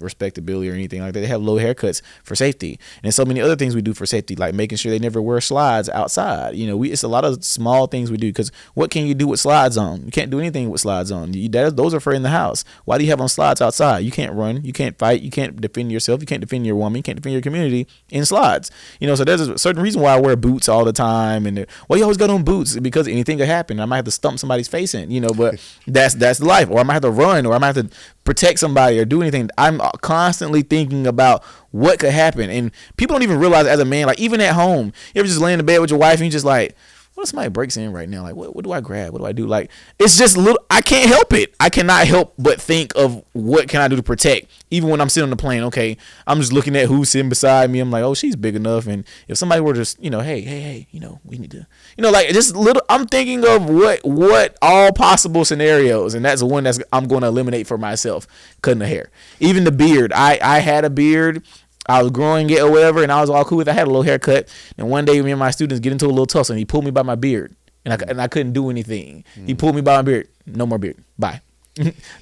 [SPEAKER 2] respectability or anything like that. They have low haircuts for safety, and so many other things we do for safety, like making sure they never wear slides outside. It's a lot of small things we do, because what can you do with slides on? You can't do anything with slides on. Those are for in the house. Why do you have on slides outside? You can't run, you can't fight, you can't defend yourself, you can't defend your woman, you can't defend your community in slides. So there's a certain reason why I wear boots all the time, and you always got on boots, because anything could happen. I might have to stump somebody's face in, but that's life. Or I might have to run, or I might have to protect somebody or do anything. I'm constantly thinking about what could happen, and people don't even realize as a man, like even at home, you ever just lay in the bed with your wife and you just like, what if somebody breaks in right now? Like, what do I grab? What do I do? Like, it's just I can't help it. I cannot help but think of what can I do to protect. Even when I'm sitting on the plane, okay, I'm just looking at who's sitting beside me. I'm like, oh, she's big enough. And if somebody were just, hey, we need to, like just little, I'm thinking of what all possible scenarios. And that's one I'm going to eliminate for myself, cutting the hair. Even the beard. I had a beard. I was growing it or whatever, and I was all cool with it. I had a little haircut, and one day me and my students get into a little tussle, and he pulled me by my beard, and I couldn't do anything. He pulled me by my beard. No more beard. Bye.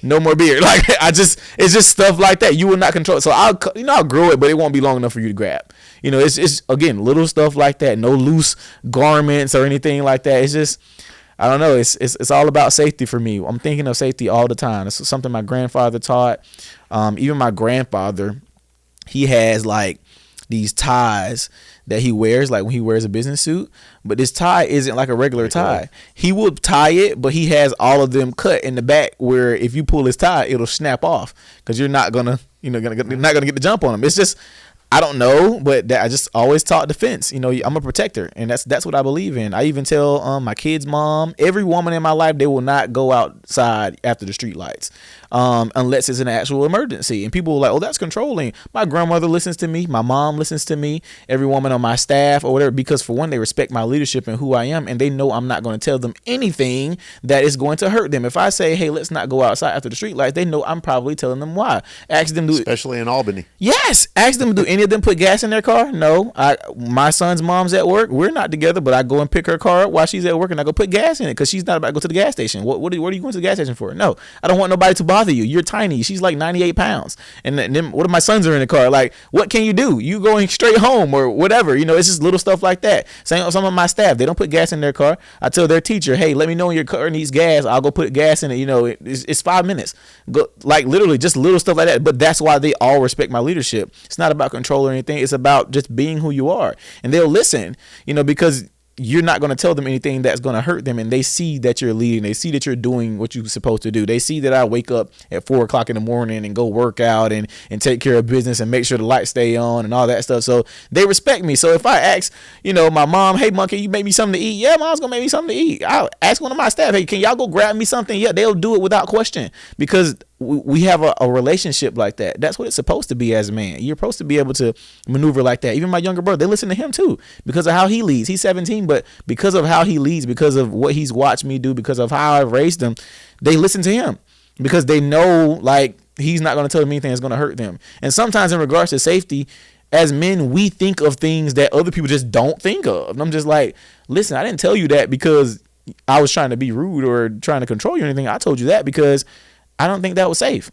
[SPEAKER 2] No more beard. Like it's just stuff like that. You will not control it. So I'll grow it, but it won't be long enough for you to grab. It's again little stuff like that. No loose garments or anything like that. It's just, I don't know. It's all about safety for me. I'm thinking of safety all the time. It's something my grandfather taught. Even my grandfather, he has like these ties that he wears, like when he wears a business suit, but this tie isn't like a regular tie. He would tie it, but he has all of them cut in the back where if you pull his tie, it'll snap off, because you're not gonna get the jump on him. It's just, I don't know, but I just always taught defense. I'm a protector, and that's what I believe in. I even tell my kids' mom, every woman in my life, they will not go outside after the street lights, unless it's an actual emergency. And people are like, oh, that's controlling. My grandmother listens to me. My mom listens to me. Every woman on my staff or whatever, because for one, they respect my leadership and who I am, and they know I'm not going to tell them anything that is going to hurt them. If I say, hey, let's not go outside after the street lights, they know I'm probably telling them why. Ask them,
[SPEAKER 1] especially in Albany.
[SPEAKER 2] Yes. Ask them, do any of them put gas in their car? No. My son's mom's at work. We're not together, but I go and pick her car up while she's at work, and I go put gas in it because she's not about to go to the gas station. What are you going to the gas station for? No, I don't want nobody to bother you. You're tiny. She's like 98 pounds. And then what if my sons are in the car? Like, what can you do? You going straight home or whatever. It's just little stuff like that. Same with some of my staff. They don't put gas in their car. I tell their teacher, hey, let me know when your car needs gas. I'll go put gas in it. It's 5 minutes. Go, like literally just little stuff like that. But that's why they all respect my leadership. It's not about control or anything. It's about just being who you are. And they'll listen, because you're not going to tell them anything that's going to hurt them, and they see that you're leading. They see that you're doing what you're supposed to do. They see that I wake up at 4:00 in the morning and go work out and take care of business and make sure the lights stay on and all that stuff. So they respect me. So if I ask, my mom, hey, Mom, can you make me something to eat? Yeah, Mom's gonna make me something to eat. I'll ask one of my staff, hey, can y'all go grab me something? Yeah, they'll do it without question, because we have a relationship like that. That's what it's supposed to be as a man. You're supposed to be able to maneuver like that. Even my younger brother, they listen to him too, because of how he leads. He's 17, but because of how he leads, because of what he's watched me do, because of how I've raised him, they listen to him because they know like he's not going to tell them anything that's going to hurt them. And sometimes in regards to safety, as men, we think of things that other people just don't think of. And I'm just like, listen, I didn't tell you that because I was trying to be rude or trying to control you or anything. I told you that because I don't think that was safe.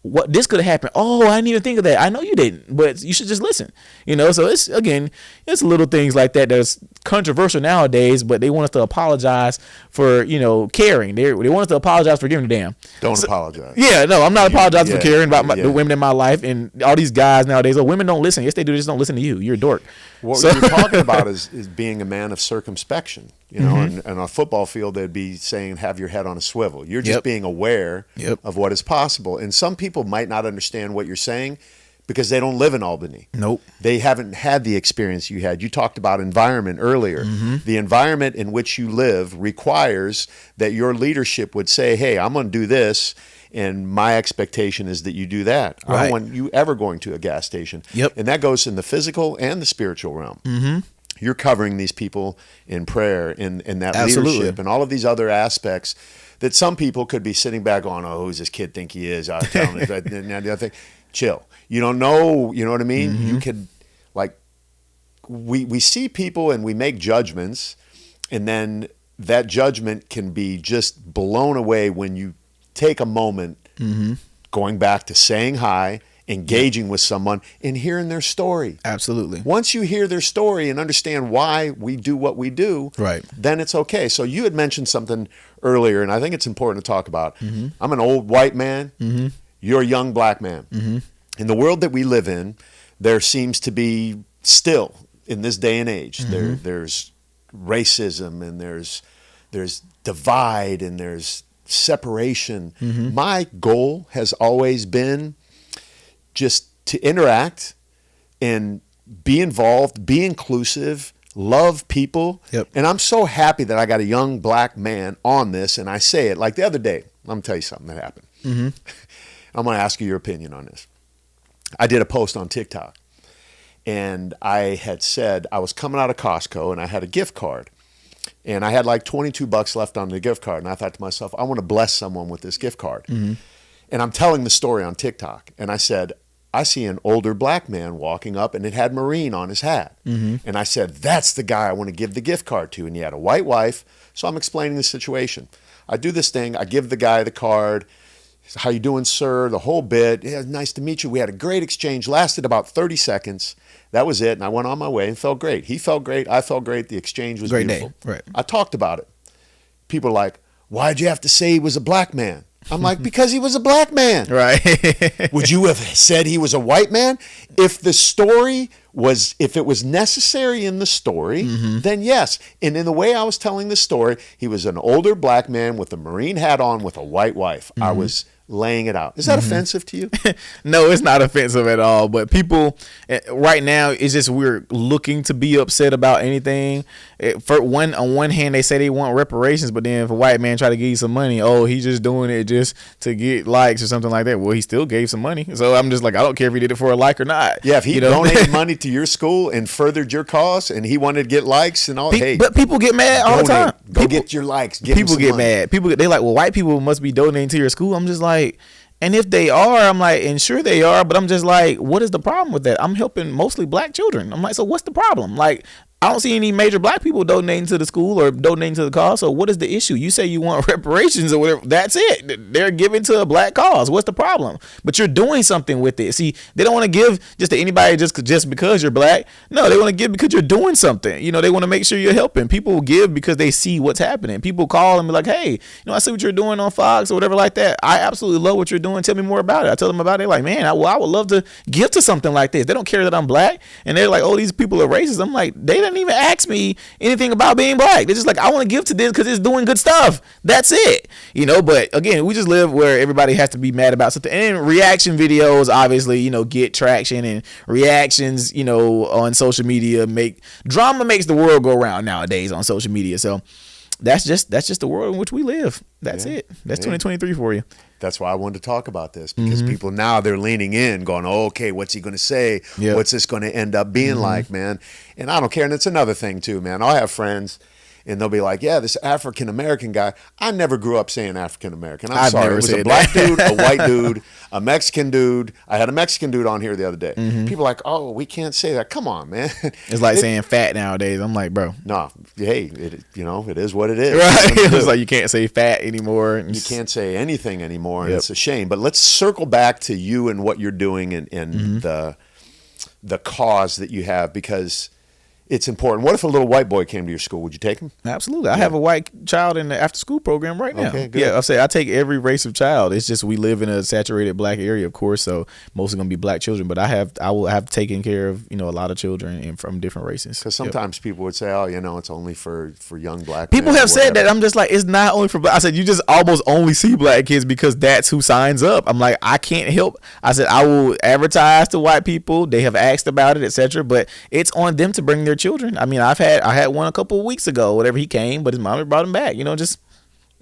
[SPEAKER 2] What this could have happened. Oh, I didn't even think of that. I know you didn't, but you should just listen. So it's little things like that that's controversial nowadays, but they want us to apologize for, caring. They want us to apologize for giving a damn.
[SPEAKER 1] Don't apologize.
[SPEAKER 2] Yeah, no, I'm not apologizing for caring about the women in my life and all these guys nowadays. Oh, women don't listen. Yes, they do. They just don't listen to you. You're a dork.
[SPEAKER 1] What you're talking about is being a man of circumspection. And on a football field, they'd be saying, have your head on a swivel. You're just being aware of what is possible. And some people might not understand what you're saying because they don't live in Albany.
[SPEAKER 2] Nope.
[SPEAKER 1] They haven't had the experience you had. You talked about environment earlier. The environment in which you live requires that your leadership would say, hey, I'm going to do this, and my expectation is that you do that.
[SPEAKER 2] Right.
[SPEAKER 1] I don't want you ever going to a gas station. And that goes in the physical and the spiritual realm. You're covering these people in prayer, in that leadership, and all of these other aspects that some people could be sitting back on, oh, who's this kid think he is? I tell him that. Now the other thing, chill. You don't know, you know what I mean? You could, like, we see people and we make judgments, and then that judgment can be just blown away when you take a moment, going back to saying hi, engaging with someone, and hearing their story.
[SPEAKER 2] Absolutely.
[SPEAKER 1] Once you hear their story and understand why we do what we do,
[SPEAKER 2] Right.
[SPEAKER 1] then it's okay. So you had mentioned something earlier, and I think it's important to talk about. I'm an old white man. You're a young black man. In the world that we live in, there seems to be still, in this day and age, there's racism, and there's divide, and there's separation. My goal has always been just to interact and be involved, be inclusive, love people.
[SPEAKER 2] Yep.
[SPEAKER 1] And I'm so happy that I got a young black man on this, and I say it like the other day. I'm going to tell you something that happened. I'm going to ask you your opinion on this. I did a post on TikTok, and I had said I was coming out of Costco, and I had a gift card. And I had like $22 left on the gift card. And I thought to myself, I want to bless someone with this gift card. And I'm telling the story on TikTok. And I said, I see an older black man walking up, and it had Marine on his hat. And I said, that's the guy I want to give the gift card to. And he had a white wife. So I'm explaining the situation. I do this thing. I give the guy the card. How you doing, sir? The whole bit. Yeah, nice to meet you. We had a great exchange. Lasted about 30 seconds. That was it. And I went on my way and felt great. He felt great. I felt great. The exchange was
[SPEAKER 2] Great
[SPEAKER 1] beautiful.
[SPEAKER 2] day. Right.
[SPEAKER 1] I talked about it. People are like, why'd you have to say he was a black man? I'm like, because he was a black man.
[SPEAKER 2] Right.
[SPEAKER 1] Would you have said he was a white man? If it was necessary in the story, then yes. And in the way I was telling the story, he was an older black man with a Marine hat on with a white wife. I was laying it out. Is that offensive to you?
[SPEAKER 2] No, it's not offensive at all. But people right now, it's just we're looking to be upset about anything. On one hand, they say they want reparations, but then if a white man try to give you some money, oh, he's just doing it just to get likes or something like that. Well, he still gave some money. So I'm just like, I don't care if he did it for a like or not.
[SPEAKER 1] Yeah, if he donated money to your school and furthered your cause, and he wanted to get likes and all,
[SPEAKER 2] but people get mad all the time.
[SPEAKER 1] Go get your likes.
[SPEAKER 2] People get mad. They like, well, white people must be donating to your school. I'm just like, and if they are, I'm like, and sure they are, but I'm just like, what is the problem with that? I'm helping mostly black children. I'm like, so what's the problem? Like, I don't see any major black people donating to the school or donating to the cause. So what is the issue? You say you want reparations or whatever. That's it. They're giving to a black cause. What's the problem? But you're doing something with it. See, they don't want to give just to anybody just because you're black. No, they want to give because you're doing something. You know, they want to make sure you're helping. People give because they see what's happening. People call and be like, hey, I see what you're doing on Fox or whatever like that. I absolutely love what you're doing. Tell me more about it. I tell them about it. They're like, man, I would love to give to something like this. They don't care that I'm black. And they're like, oh, these people are racist. I'm like, they didn't even ask me anything about being black. They're just like, I want to give to this because it's doing good stuff. That's it. But again, we just live where everybody has to be mad about something. And reaction videos obviously, get traction, and reactions, on social media drama makes the world go round nowadays on social media. So that's just the world in which we live. That's it. That's 2023 for you.
[SPEAKER 1] That's why I wanted to talk about this, because people now, they're leaning in going, oh, okay, what's he going to say?
[SPEAKER 2] Yep.
[SPEAKER 1] What's this going to end up being like, man? And I don't care. And it's another thing too, man. I'll have friends and they'll be like, yeah, this African-American guy. I never grew up saying African-American. I'm sorry. It was a black dude, a white dude, a Mexican dude. I had a Mexican dude on here the other day. People are like, oh, we can't say that. Come on, man.
[SPEAKER 2] It's like saying fat nowadays. I'm like, bro.
[SPEAKER 1] No, hey, it is what it is.
[SPEAKER 2] Right. It's like you can't say fat anymore.
[SPEAKER 1] You can't say anything anymore, and it's a shame. But let's circle back to you and what you're doing and the cause that you have, because it's important. What if a little white boy came to your school? Would you take him?
[SPEAKER 2] Absolutely. I have a white child in the after school program right now.
[SPEAKER 1] Okay, good.
[SPEAKER 2] Yeah, I take every race of child. It's just we live in a saturated black area, of course, so mostly going to be black children. But I will have taken care of a lot of children and from different races.
[SPEAKER 1] Because sometimes people would say, oh, it's only for young black
[SPEAKER 2] people have said that. I'm just like, it's not only for black. I said, you just almost only see black kids because that's who signs up. I'm like, I can't help. I said, I will advertise to white people. They have asked about it, etc. But it's on them to bring their children. I mean, I had one a couple of weeks ago, whatever, he came, but his mom brought him back,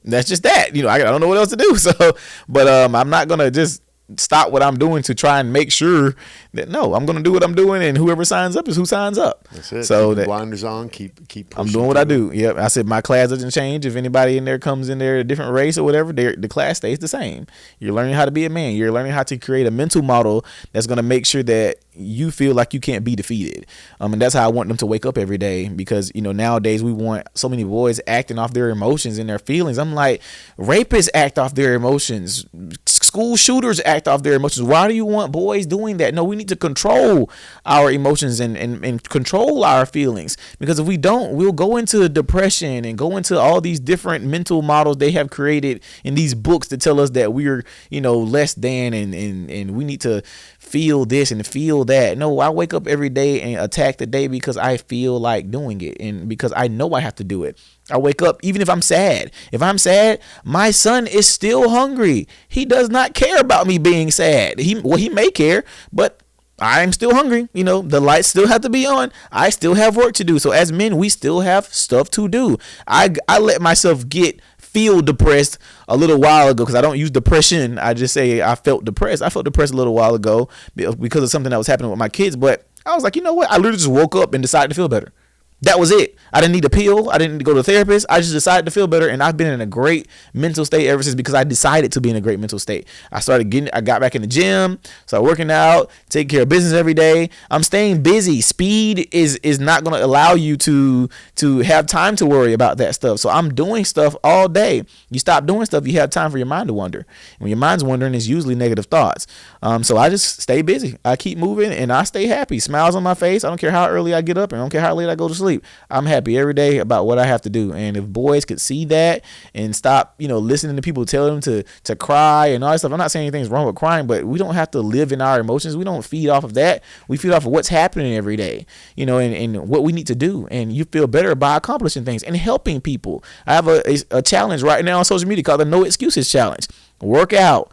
[SPEAKER 2] that's just that, I don't know what else to do. So, but I'm not going to just stop what I'm doing to try and make sure that no, I'm going to do what I'm doing, and whoever signs up is who signs up.
[SPEAKER 1] That's it.
[SPEAKER 2] So
[SPEAKER 1] keep
[SPEAKER 2] that
[SPEAKER 1] blinders on. Keep pushing.
[SPEAKER 2] I'm doing what I do. Yep. I said my class doesn't change. If anybody in there comes in there a different race or whatever, the class stays the same. You're learning how to be a man. You're learning how to create a mental model that's going to make sure that you feel like you can't be defeated. And that's how I want them to wake up every day, because nowadays we want so many boys acting off their emotions and their feelings. I'm like, rapists act off their emotions, school shooters act off their emotions. Why do you want boys doing that? No, we need to control our emotions and control our feelings, because if we don't, we'll go into depression and go into all these different mental models they have created in these books to tell us that we're less than and we need to feel this and feel that. No, I wake up every day and attack the day because I feel like doing it, and because I know I have to do it. I wake up even if I'm sad. If I'm sad, my son is still hungry. He does not care about me being sad. He may care, but I'm still hungry. The lights still have to be on. I still have work to do. So as men, we still have stuff to do. I let myself feel depressed a little while ago, because I don't use depression. I just say I felt depressed. I felt depressed a little while ago because of something that was happening with my kids. But I was like, you know what? I literally just woke up and decided to feel better. That was it. I didn't need a pill. I didn't need to go to a therapist. I just decided to feel better, and I've been in a great mental state ever since, because I decided to be in a great mental state. I got back in the gym, started working out, taking care of business every day. I'm staying busy. Speed is not going to allow you to have time to worry about that stuff. So I'm doing stuff all day. You stop doing stuff, you have time for your mind to wander. When your mind's wandering, it's usually negative thoughts. So I just stay busy. I keep moving, and I stay happy. Smiles on my face. I don't care how early I get up, and I don't care how late I go to sleep. I'm happy every day about what I have to do. And if boys could see that and stop, listening to people tell them to cry and all that stuff. I'm not saying anything's wrong with crying, but we don't have to live in our emotions. We don't feed off of that. We feed off of what's happening every day, and what we need to do. And you feel better by accomplishing things and helping people. I have a challenge right now on social media called the No Excuses Challenge. Work out.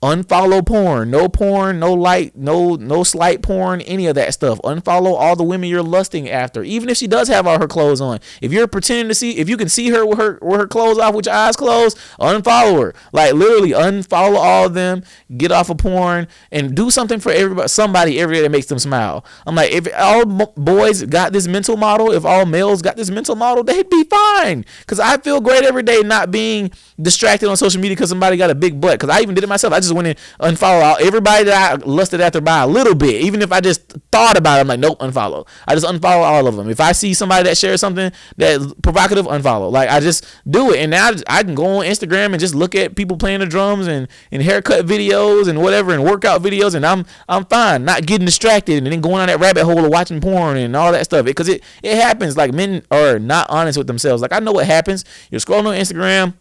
[SPEAKER 2] Unfollow porn, no light, no slight porn, any of that stuff. Unfollow all the women you're lusting after, even if she does have all her clothes on. If you're pretending to see, if you can see her with her clothes off with your eyes closed, unfollow her. Like literally unfollow all of them, get off of porn, and do something for somebody every day that makes them smile. I'm like, if all boys got this mental model, if all males got this mental model, they'd be fine. Because I feel great every day not being distracted on social media because somebody got a big butt. Because I even did it myself. I just went and unfollow everybody that I lusted after by a little bit. Even if I just thought about it, I'm like, nope, unfollow. I just unfollow all of them. If I see somebody that shares something that's provocative, unfollow. Like I just do it. And now I can go on Instagram and just look at people playing the drums and haircut videos and whatever and workout videos, and I'm fine, not getting distracted and then going on that rabbit hole of watching porn and all that stuff. Because it happens. Like men are not honest with themselves. Like I know what happens. You're scrolling on Instagram.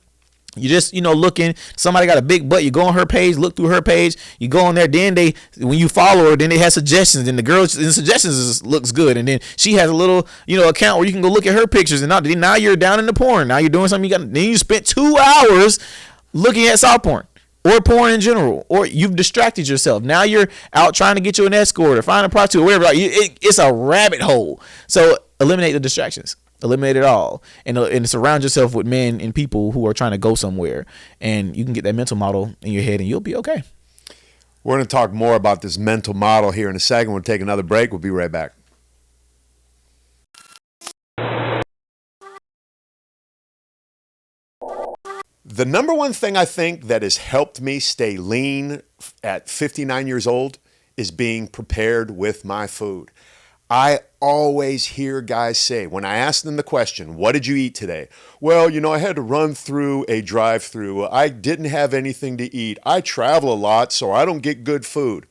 [SPEAKER 2] You just, looking, somebody got a big butt, you go on her page, look through her page, you go on there, then when you follow her, then they have suggestions, and the girl's suggestions looks good, and then she has a little, account where you can go look at her pictures, and now you're down in the porn, now you're doing something, then you spent 2 hours looking at soft porn, or porn in general, or you've distracted yourself. Now you're out trying to get you an escort, or find a prostitute, or whatever, it's a rabbit hole. So eliminate the distractions. Eliminate it all, and surround yourself with men and people who are trying to go somewhere, and you can get that mental model in your head, and you'll be okay.
[SPEAKER 1] We're going to talk more about this mental model here in a second. We'll take another break. We'll be right back. The number one thing I think that has helped me stay lean at 59 years old is being prepared with my food. I always hear guys say, when I ask them the question, what did you eat today? Well, I had to run through a drive-through. I didn't have anything to eat. I travel a lot, so I don't get good food.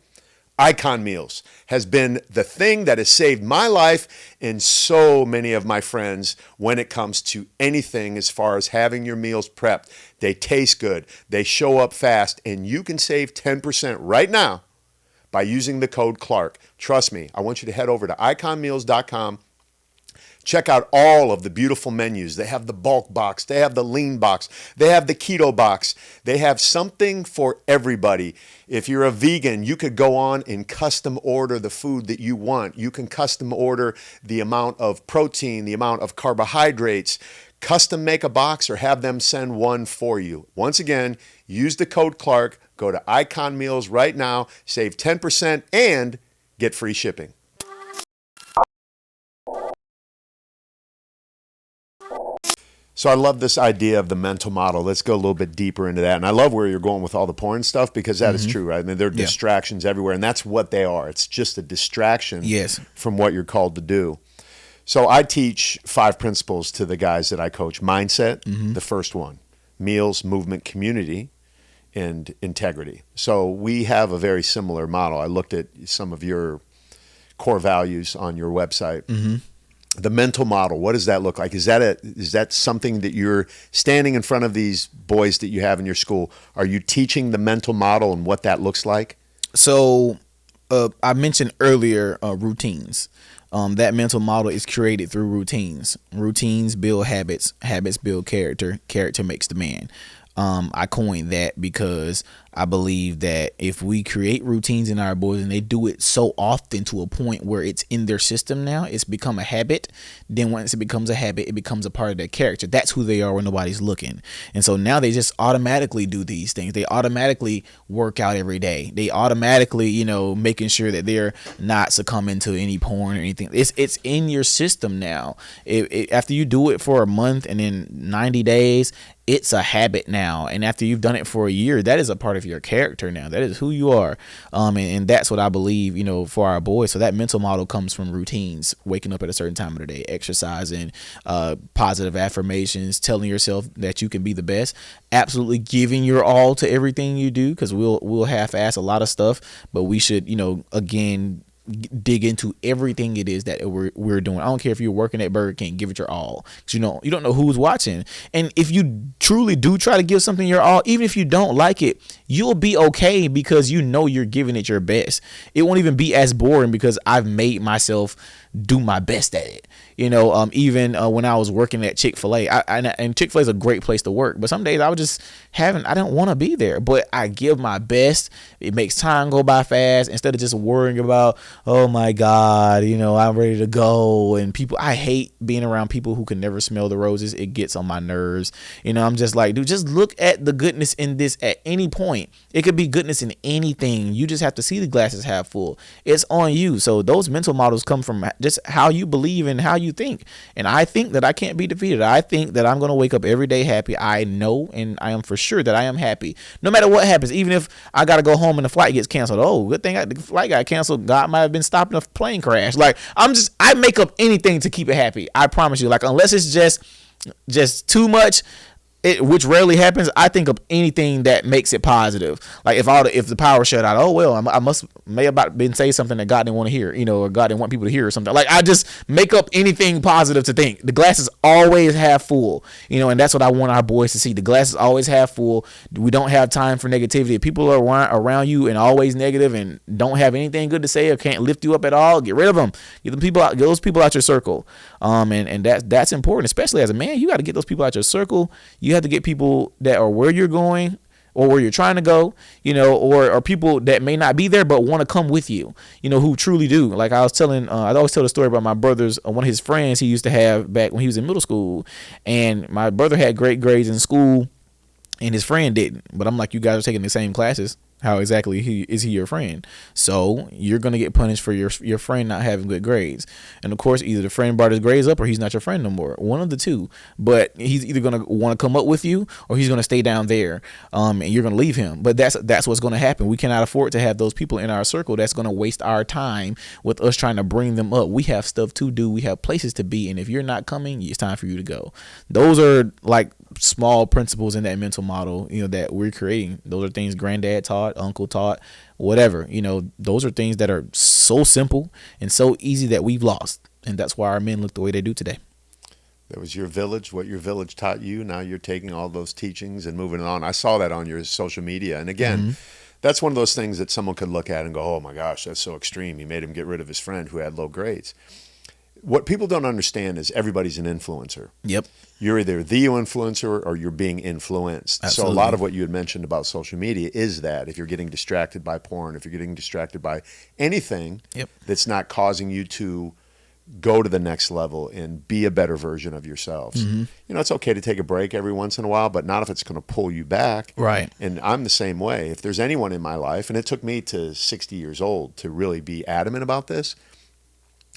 [SPEAKER 1] Icon Meals has been the thing that has saved my life and so many of my friends when it comes to anything as far as having your meals prepped. They taste good, they show up fast, and you can save 10% right now by using the code Clark. Trust me, I want you to head over to iconmeals.com. Check out all of the beautiful menus. They have the bulk box. They have the lean box. They have the keto box. They have something for everybody. If you're a vegan, you could go on and custom order the food that you want. You can custom order the amount of protein, the amount of carbohydrates, custom make a box or have them send one for you. Once again, use the code Clark, go to Icon Meals right now, save 10% and get free shipping. So I love this idea of the mental model. Let's go a little bit deeper into that. And I love where you're going with all the porn stuff, because that is true, right? I mean, there are distractions everywhere, and that's what they are. It's just a distraction from what you're called to do. So I teach 5 principles to the guys that I coach. Mindset, the first one. Meals, movement, community, and integrity. So we have a very similar model. I looked at some of your core values on your website. The mental model, what does that look like? Is that something that you're standing in front of these boys that you have in your school? Are you teaching the mental model and what that looks like?
[SPEAKER 2] So I mentioned earlier routines. That mental model is created through routines. Routines build habits. Habits build character. Character makes the man. I coined that because I believe that if we create routines in our boys and they do it so often to a point where it's in their system now, it's become a habit. Then once it becomes a habit, it becomes a part of their character. That's who they are when nobody's looking. And so now they just automatically do these things. They automatically work out every day. They automatically, making sure that they're not succumbing to any porn or anything. It's in your system now. After you do it for a month and then 90 days, it's a habit now. And after you've done it for a year, that is a part of your character now. That is who you are. And that's what I believe, for our boys. So that mental model comes from routines, waking up at a certain time of the day, exercising, positive affirmations, telling yourself that you can be the best, absolutely giving your all to everything you do, because we'll half-ass a lot of stuff, but we should, again, dig into everything it is that we're doing. I don't care if you're working at Burger King, give it your all, because you don't know who's watching. And if you truly do try to give something your all, even if you don't like it, you'll be okay, because you're giving it your best. It won't even be as boring because I've made myself do my best at it. Even when I was working at Chick-fil-A, and Chick-fil-A is a great place to work, but some days I don't want to be there, but I give my best. It makes time go by fast instead of just worrying about, oh my God, I'm ready to go. And I hate being around people who can never smell the roses. It gets on my nerves. I'm just like, dude, just look at the goodness in this at any point. It could be goodness in anything. You just have to see the glasses half full. It's on you. So those mental models come from just how you believe and how you think. And I think that I can't be defeated. I think that I'm going to wake up every day happy. I know, and I am for sure that I am happy no matter what happens. Even if I got to go home and the flight gets canceled. Oh, good thing the flight got canceled. God might have been stopping a plane crash. Like, I make up anything to keep it happy. I promise you. Like, unless it's just too much, which rarely happens, I think of anything that makes it positive. Like if the power shut out, oh well, I may have been saying something that God didn't want to hear, or God didn't want people to hear or something. Like, I just make up anything positive to think. The glass is always half full, and that's what I want our boys to see. The glass is always half full. We don't have time for negativity. If people are around you and always negative and don't have anything good to say or can't lift you up at all, get rid of them. Get those people out your circle. And that's important, especially as a man. You got to get those people out your circle. You have to get people that are where you're going or where you're trying to go, or people that may not be there but want to come with you, who truly do. Like I was I always tell the story about my brother's, one of his friends he used to have back when he was in middle school, and my brother had great grades in school and his friend didn't. But I'm like, you guys are taking the same classes. How exactly is he your friend? So you're going to get punished for your friend not having good grades. And of course, either the friend brought his grades up or he's not your friend no more. One of the two. But he's either going to want to come up with you or he's going to stay down there, and you're going to leave him. But that's what's going to happen. We cannot afford to have those people in our circle that's going to waste our time with us trying to bring them up. We have stuff to do. We have places to be. And if you're not coming, it's time for you to go. Those are like small principles in that mental model, that we're creating. Those are things granddad taught, uncle taught, whatever. Those are things that are so simple and so easy that we've lost. And that's why our men look the way they do today.
[SPEAKER 1] That was your village, what your village taught you. Now you're taking all those teachings and moving on. I saw that on your social media. And again, that's one of those things that someone could look at and go, oh my gosh, that's so extreme. He made him get rid of his friend who had low grades. What people don't understand is everybody's an influencer.
[SPEAKER 2] Yep.
[SPEAKER 1] You're either the influencer or you're being influenced.
[SPEAKER 2] Absolutely.
[SPEAKER 1] So a lot of what you had mentioned about social media is that if you're getting distracted by porn, if you're getting distracted by anything that's not causing you to go to the next level and be a better version of yourselves. You know, it's okay to take a break every once in a while, but not if it's going to pull you back.
[SPEAKER 2] Right.
[SPEAKER 1] And I'm the same way. If there's anyone in my life, and it took me to 60 years old to really be adamant about this,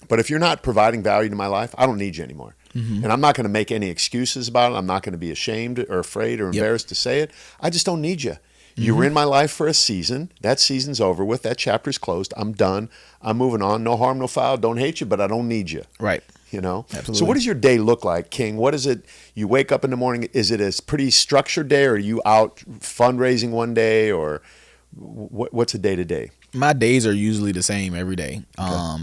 [SPEAKER 1] but if you're not providing value to my life, I don't need you anymore. And I'm not going to make any excuses about it. I'm not going to be ashamed or afraid or embarrassed to say it. I just don't need you. You were in my life for a season. That season's over with. That chapter's closed. I'm done. I'm moving on. No harm, no foul. Don't hate you, but I don't need you.
[SPEAKER 2] Right.
[SPEAKER 1] You know?
[SPEAKER 2] Absolutely.
[SPEAKER 1] So what does your day look like, King? What is it? You wake up in the morning. Is it a pretty structured day, or are you out fundraising one day, or what's a day-to-day?
[SPEAKER 2] My days are usually the same every day.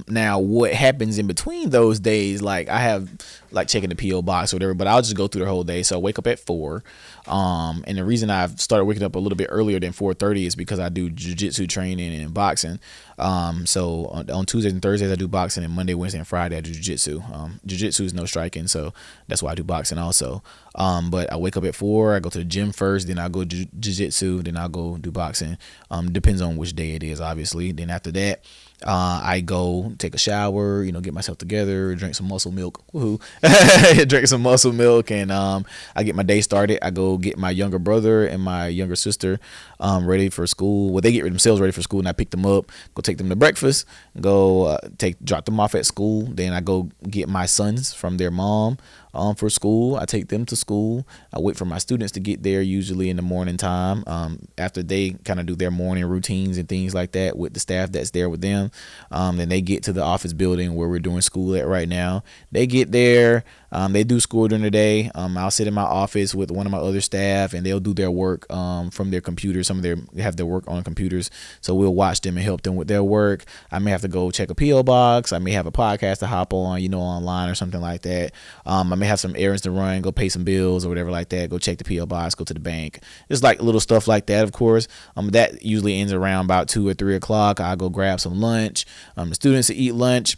[SPEAKER 2] Now what happens in between those days, like I have like checking the PO box or whatever, but I'll just go through the whole day. So I wake up at 4. And the reason I've started waking up a little bit earlier than 4:30 is because I do jiu-jitsu training and boxing. So on Tuesdays and Thursdays I do boxing, and Monday, Wednesday, and Friday I do jiu-jitsu. Jiu-jitsu is no striking, so that's why I do boxing also. But I wake up at 4, I go to the gym first, then I'll go jiu-jitsu, then I'll go do boxing. Depends on which day it is, obviously. Then after that, I go take a shower, get myself together, drink some muscle milk. Woohoo. Drink some muscle milk, and I get my day started. I go get my younger brother and my younger sister ready for school. Well, they get themselves ready for school, and I pick them up, go take them to breakfast, go drop them off at school. Then I go get my sons from their mom for school. I take them to school. I wait for my students to get there, usually in the morning time, after they kind of do their morning routines and things like that with the staff that's there with them. Then they get to the office building where we're doing school at right now. They get there. They do school during the day. I'll sit in my office with one of my other staff, and they'll do their work from their computers. They have their work on computers, so we'll watch them and help them with their work. I may have to go check a PO box. I may have a podcast to hop on, online or something like that. I may have some errands to run, go pay some bills or whatever like that. Go check the PO box, go to the bank. Just like little stuff like that, of course. That usually ends around about 2 or 3 o'clock. I'll go grab some lunch. The students will eat lunch.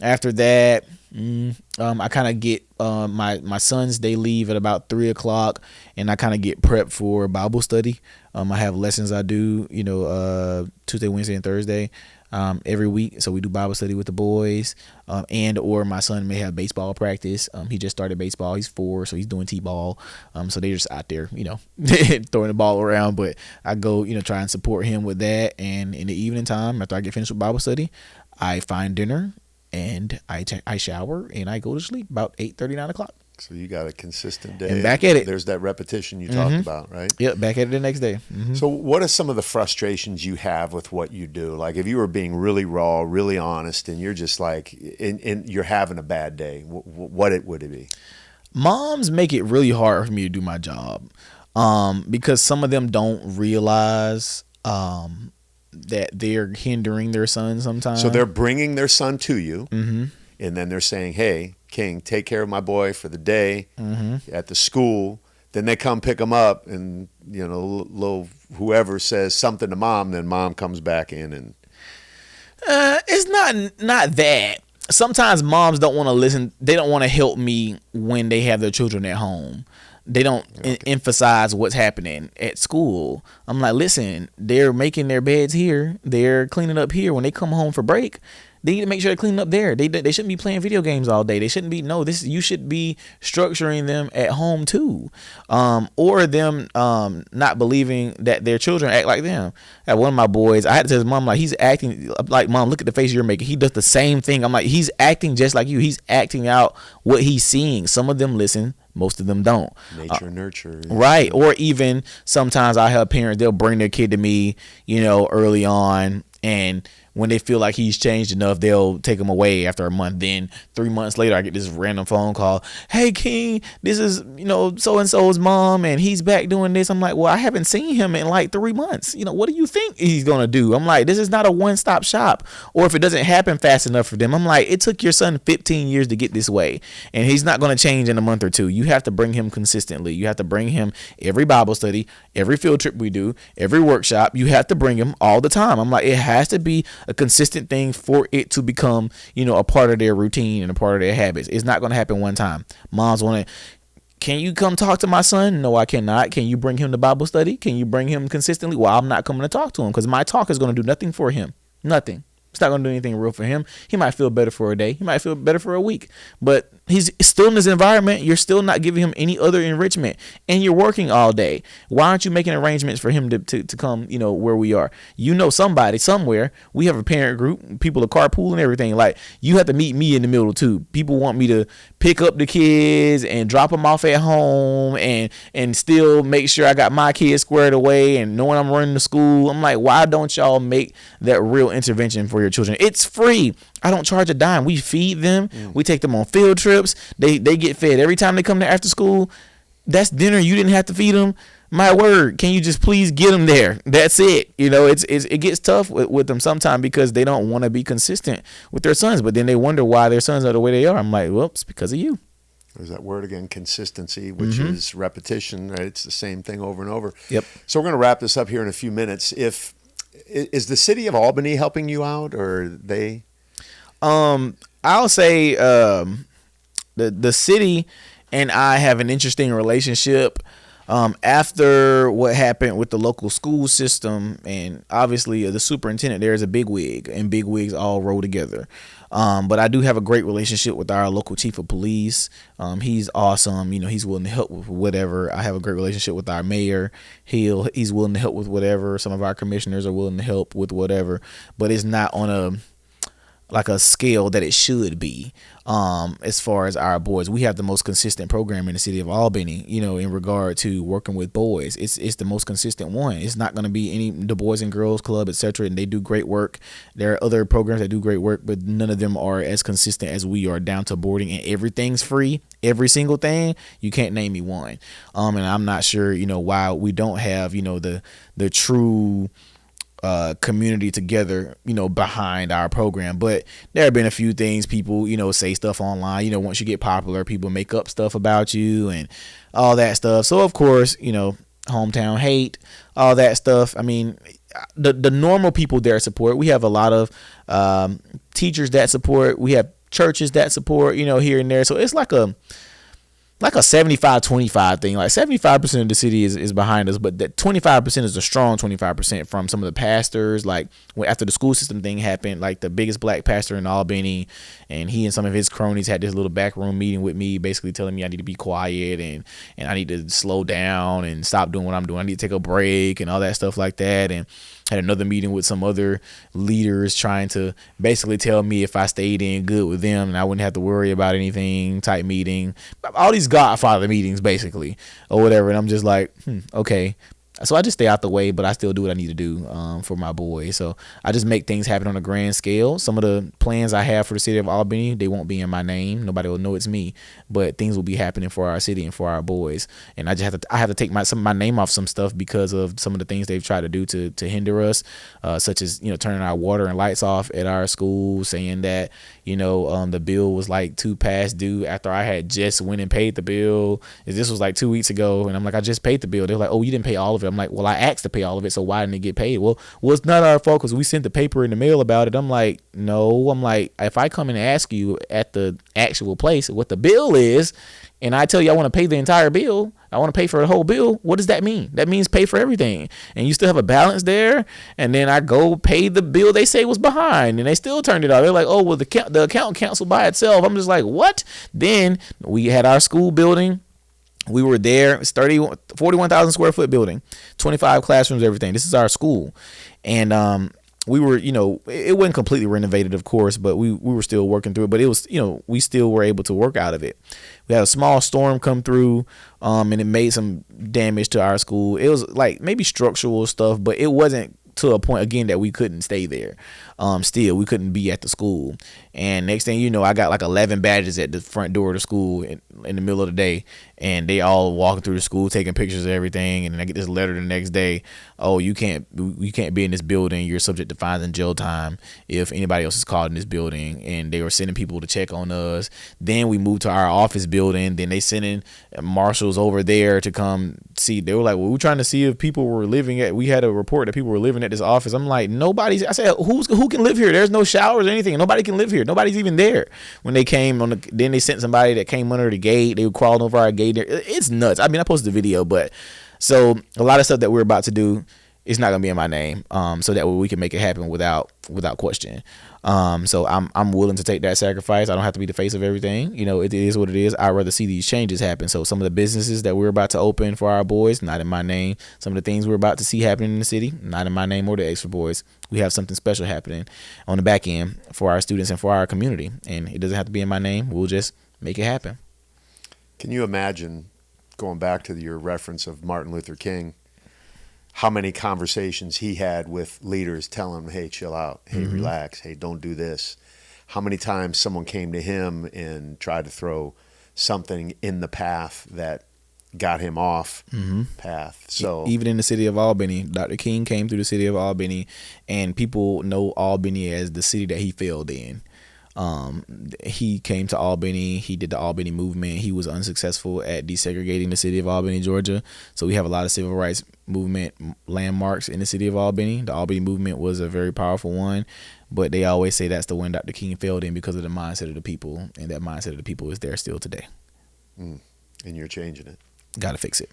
[SPEAKER 2] After that, I kind of get my sons, they leave at about 3 o'clock, and I kind of get prepped for Bible study. I have lessons I do, Tuesday, Wednesday, and Thursday every week. So we do Bible study with the boys, and or my son may have baseball practice. He just started baseball. He's 4, so he's doing t-ball. So they're just out there, throwing the ball around. But I go, try and support him with that. And in the evening time, after I get finished with Bible study, I find dinner, and I shower, and I go to sleep about 8:30, 9 o'clock.
[SPEAKER 1] So you got a consistent day.
[SPEAKER 2] And back at it.
[SPEAKER 1] There's that repetition you talked about, right?
[SPEAKER 2] Yep, back at it the next day.
[SPEAKER 1] So what are some of the frustrations you have with what you do? Like if you were being really raw, really honest, and you're just like, and you're having a bad day, what would it be?
[SPEAKER 2] Moms make it really hard for me to do my job because some of them don't realize that they're hindering their son sometimes.
[SPEAKER 1] So they're bringing their son to you, and then they're saying, hey, King, take care of my boy for the day at the school. Then they come pick him up, and little whoever says something to mom, then mom comes back in, and
[SPEAKER 2] it's not that. Sometimes moms don't want to listen. They don't want to help me when they have their children at home. They don't emphasize what's happening at school. I'm like, listen, they're making their beds here. They're cleaning up here. When they come home for break, they need to make sure they're cleaning up there. They shouldn't be playing video games all day. They shouldn't be. No, you should be structuring them at home too, or them not believing that their children act like them. At one of my boys, I had to tell his mom, like, he's acting like, Mom, look at the face you're making. He does the same thing. I'm like, he's acting just like you. He's acting out what he's seeing. Some of them listen. Most of them don't.
[SPEAKER 1] Nature nurture.
[SPEAKER 2] Right. Or even sometimes I have parents, they'll bring their kid to me, early on, and when they feel like he's changed enough, they'll take him away after a month. Then 3 months later, I get this random phone call. Hey, King, this is, so-and-so's mom, and he's back doing this. I'm like, well, I haven't seen him in like 3 months. What do you think he's going to do? I'm like, this is not a one-stop shop. Or if it doesn't happen fast enough for them, I'm like, it took your son 15 years to get this way, and he's not going to change in a month or two. You have to bring him consistently. You have to bring him every Bible study, every field trip we do, every workshop. You have to bring him all the time. I'm like, it has to be a consistent thing for it to become, a part of their routine and a part of their habits. It's not going to happen one time. Moms want to, can you come talk to my son? No, I cannot. Can you bring him to Bible study? Can you bring him consistently? Well, I'm not coming to talk to him because my talk is going to do nothing for him. Nothing. It's not going to do anything real for him. He might feel better for a day. He might feel better for a week. But he's still in this environment. You're still not giving him any other enrichment. And you're working all day. Why aren't you making arrangements for him to come, where we are? Somebody somewhere. We have a parent group. People are carpool and everything. Like, you have to meet me in the middle too. People want me to pick up the kids and drop them off at home and still make sure I got my kids squared away and knowing I'm running the school. I'm like, why don't y'all make that real intervention for your children? It's free. I don't charge a dime. We feed them. We take them on field trips. They get fed every time they come to after school. That's dinner. You didn't have to feed them. My word, can you just please get them there? That's it. It gets tough with them sometimes because they don't want to be consistent with their sons, but then they wonder why their sons are the way they are. I'm like, well, it's because of you.
[SPEAKER 1] There's that word again, consistency, which is repetition, right? It's the same thing over and over.
[SPEAKER 2] Yep.
[SPEAKER 1] So we're going to wrap this up here in a few minutes. Is the city of Albany helping you out, or are they?
[SPEAKER 2] I'll say the city and I have an interesting relationship. After what happened with the local school system, and obviously the superintendent there is a bigwig, and bigwigs all roll together. But I do have a great relationship with our local chief of police. He's awesome. He's willing to help with whatever. I have a great relationship with our mayor. He's willing to help with whatever. Some of our commissioners are willing to help with whatever, but it's not on a scale that it should be. As far as our boys, we have the most consistent program in the city of Albany, in regard to working with boys. It's the most consistent one. It's not going to be the Boys and Girls Club, etc. And they do great work. There are other programs that do great work, but none of them are as consistent as we are, down to boarding, and everything's free. Every single thing. You can't name me one. And I'm not sure, why we don't have, the true community together, behind our program. But there have been a few things people, say stuff online, once you get popular, people make up stuff about you and all that stuff. So of course, hometown hate, all that stuff. I mean, the normal people there support. We have a lot of teachers that support. We have churches that support, here and there. So it's like a 75-25 thing. Like 75% of the city is behind us, but that 25% is a strong 25% from some of the pastors. Like after the school system thing happened, like the biggest black pastor in Albany, and he and some of his cronies had this little backroom meeting with me, basically telling me I need to be quiet and I need to slow down and stop doing what I'm doing. I need to take a break and all that stuff like that. And had another meeting with some other leaders trying to basically tell me if I stayed in good with them and I wouldn't have to worry about anything type meeting. All these Godfather meetings basically or whatever. And I'm just like, okay. So I just stay out the way, but I still do what I need to do for my boy. So I just make things happen on a grand scale. Some of the plans I have for the city of Albany, they won't be in my name. Nobody will know it's me, but things will be happening for our city and for our boys. And I have to take my name off some stuff because of some of the things they've tried to do to hinder us, such as turning our water and lights off at our school, saying that the bill was like 2 past due after I had just went and paid the bill. This was like 2 weeks ago, and I'm like, I just paid the bill. They're like, oh, you didn't pay all of it. I'm like, well, I asked to pay all of it, so why didn't it get paid? Well, it's not our fault because we sent the paper in the mail about it. I'm like, no. I'm like, if I come and ask you at the actual place what the bill is, and I tell you I want to pay the entire bill, I want to pay for the whole bill, what does that mean? That means pay for everything. And you still have a balance there, and then I go pay the bill they say was behind, and they still turned it off. They're like, oh, well, the account canceled by itself. I'm just like, what? Then we had our school building. We were there. It's 41,000 square foot building, 25 classrooms, everything. This is our school. And we were, it wasn't completely renovated, of course, but we were still working through it. But it was, we still were able to work out of it. We had a small storm come through, and it made some damage to our school. It was like maybe structural stuff, but it wasn't to a point, again, that we couldn't stay there. Still, we couldn't be at the school. And next thing you know, I got like 11 badges at the front door of the school in the middle of the day. And they all walking through the school, taking pictures of everything. And then I get this letter the next day. Oh, you can't be in this building. You're subject to fines and jail time if anybody else is caught in this building. And they were sending people to check on us. Then we moved to our office building. Then they sent in marshals over there to come see. They were like, well, we're trying to see if people were living at, we had a report that people were living at this office. I'm like, I said, who can live here? There's no showers or anything. Nobody can live here. Nobody's even there. When they came then they sent somebody that came under the gate. They were crawling over our gate. It's nuts. I mean, I posted the video, but so a lot of stuff that we're about to do it's not gonna be in my name. So that way we can make it happen without question. So I'm willing to take that sacrifice. I don't have to be the face of everything. It is what it is. I'd rather see these changes happen. So some of the businesses that we're about to open for our boys, not in my name. Some of the things we're about to see happening in the city, not in my name or the X for Boys. We have something special happening on the back end for our students and for our community. And it doesn't have to be in my name. We'll just make it happen.
[SPEAKER 1] Can you imagine, going back to your reference of Martin Luther King, how many conversations he had with leaders telling him, hey, chill out, hey, relax, hey, don't do this. How many times someone came to him and tried to throw something in the path that got him off path. So
[SPEAKER 2] even in the city of Albany, Dr. King came through the city of Albany, and people know Albany as the city that he failed in. He came to Albany. He did the Albany movement. He was unsuccessful at desegregating the city of Albany, Georgia. So we have a lot of civil rights movement landmarks in the city of Albany. The Albany movement was a very powerful one, but they always say that's the one Dr. King failed in because of the mindset of the people, and that mindset of the people is there still today.
[SPEAKER 1] And you're changing it.
[SPEAKER 2] Got to fix it.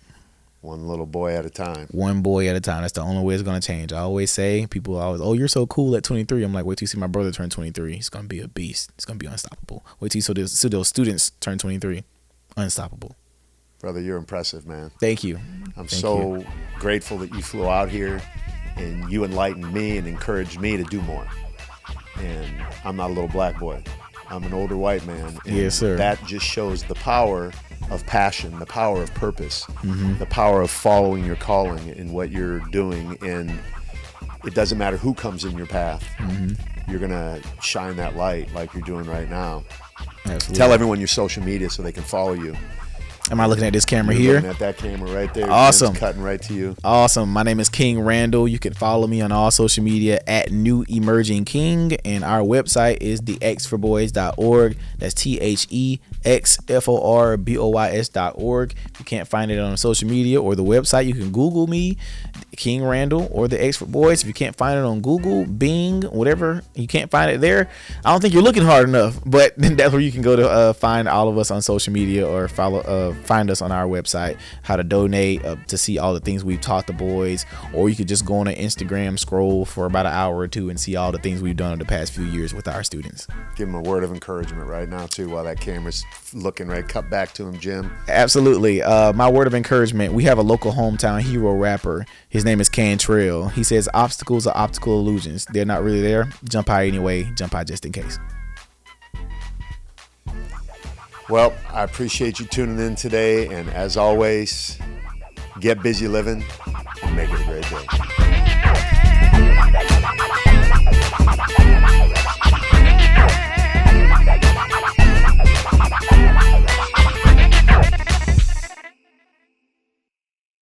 [SPEAKER 1] One little boy at a time.
[SPEAKER 2] One boy at a time. That's the only way it's going to change. I always say, people always, oh, you're so cool at 23. I'm like, wait till you see my brother turn 23. He's going to be a beast. It's going to be unstoppable. Wait till you see those students turn 23. Unstoppable.
[SPEAKER 1] Brother, you're impressive, man.
[SPEAKER 2] Thank you.
[SPEAKER 1] I'm so grateful that you flew out here and you enlightened me and encouraged me to do more. And I'm not a little black boy. I'm an older white man. And
[SPEAKER 2] yes, sir.
[SPEAKER 1] That just shows the power of passion, the power of purpose, the power of following your calling in what you're doing. And it doesn't matter who comes in your path. You're going to shine that light like you're doing right now.
[SPEAKER 2] Absolutely.
[SPEAKER 1] Tell everyone your social media so they can follow you.
[SPEAKER 2] Am I looking at this camera
[SPEAKER 1] You're
[SPEAKER 2] here?
[SPEAKER 1] looking at that camera right there.
[SPEAKER 2] Awesome.
[SPEAKER 1] It's cutting right to you.
[SPEAKER 2] Awesome. My name is King Randall. You can follow me on all social media at New Emerging King. And our website is thexforboys.org. That's THEXFORBOYS.org. If you can't find it on social media or the website, you can Google me, King Randall, or the X for Boys. If you can't find it on Google, Bing, whatever, you can't find it there, I don't think you're looking hard enough. But that's where you can go to find all of us on social media, or find us on our website, how to donate, to see all the things we've taught the boys. Or you could just go on an Instagram, scroll for about an hour or two, and see all the things we've done in the past few years with our students.
[SPEAKER 1] Give him a word of encouragement right now, too, while that camera's looking right. Cut back to him, Jim.
[SPEAKER 2] Absolutely. My word of encouragement, we have a local hometown hero rapper. His name is Cantrell. He says, obstacles are optical illusions. They're not really there. Jump high anyway. Jump high just in case.
[SPEAKER 1] Well, I appreciate you tuning in today. And as always, get busy living and make it a great day.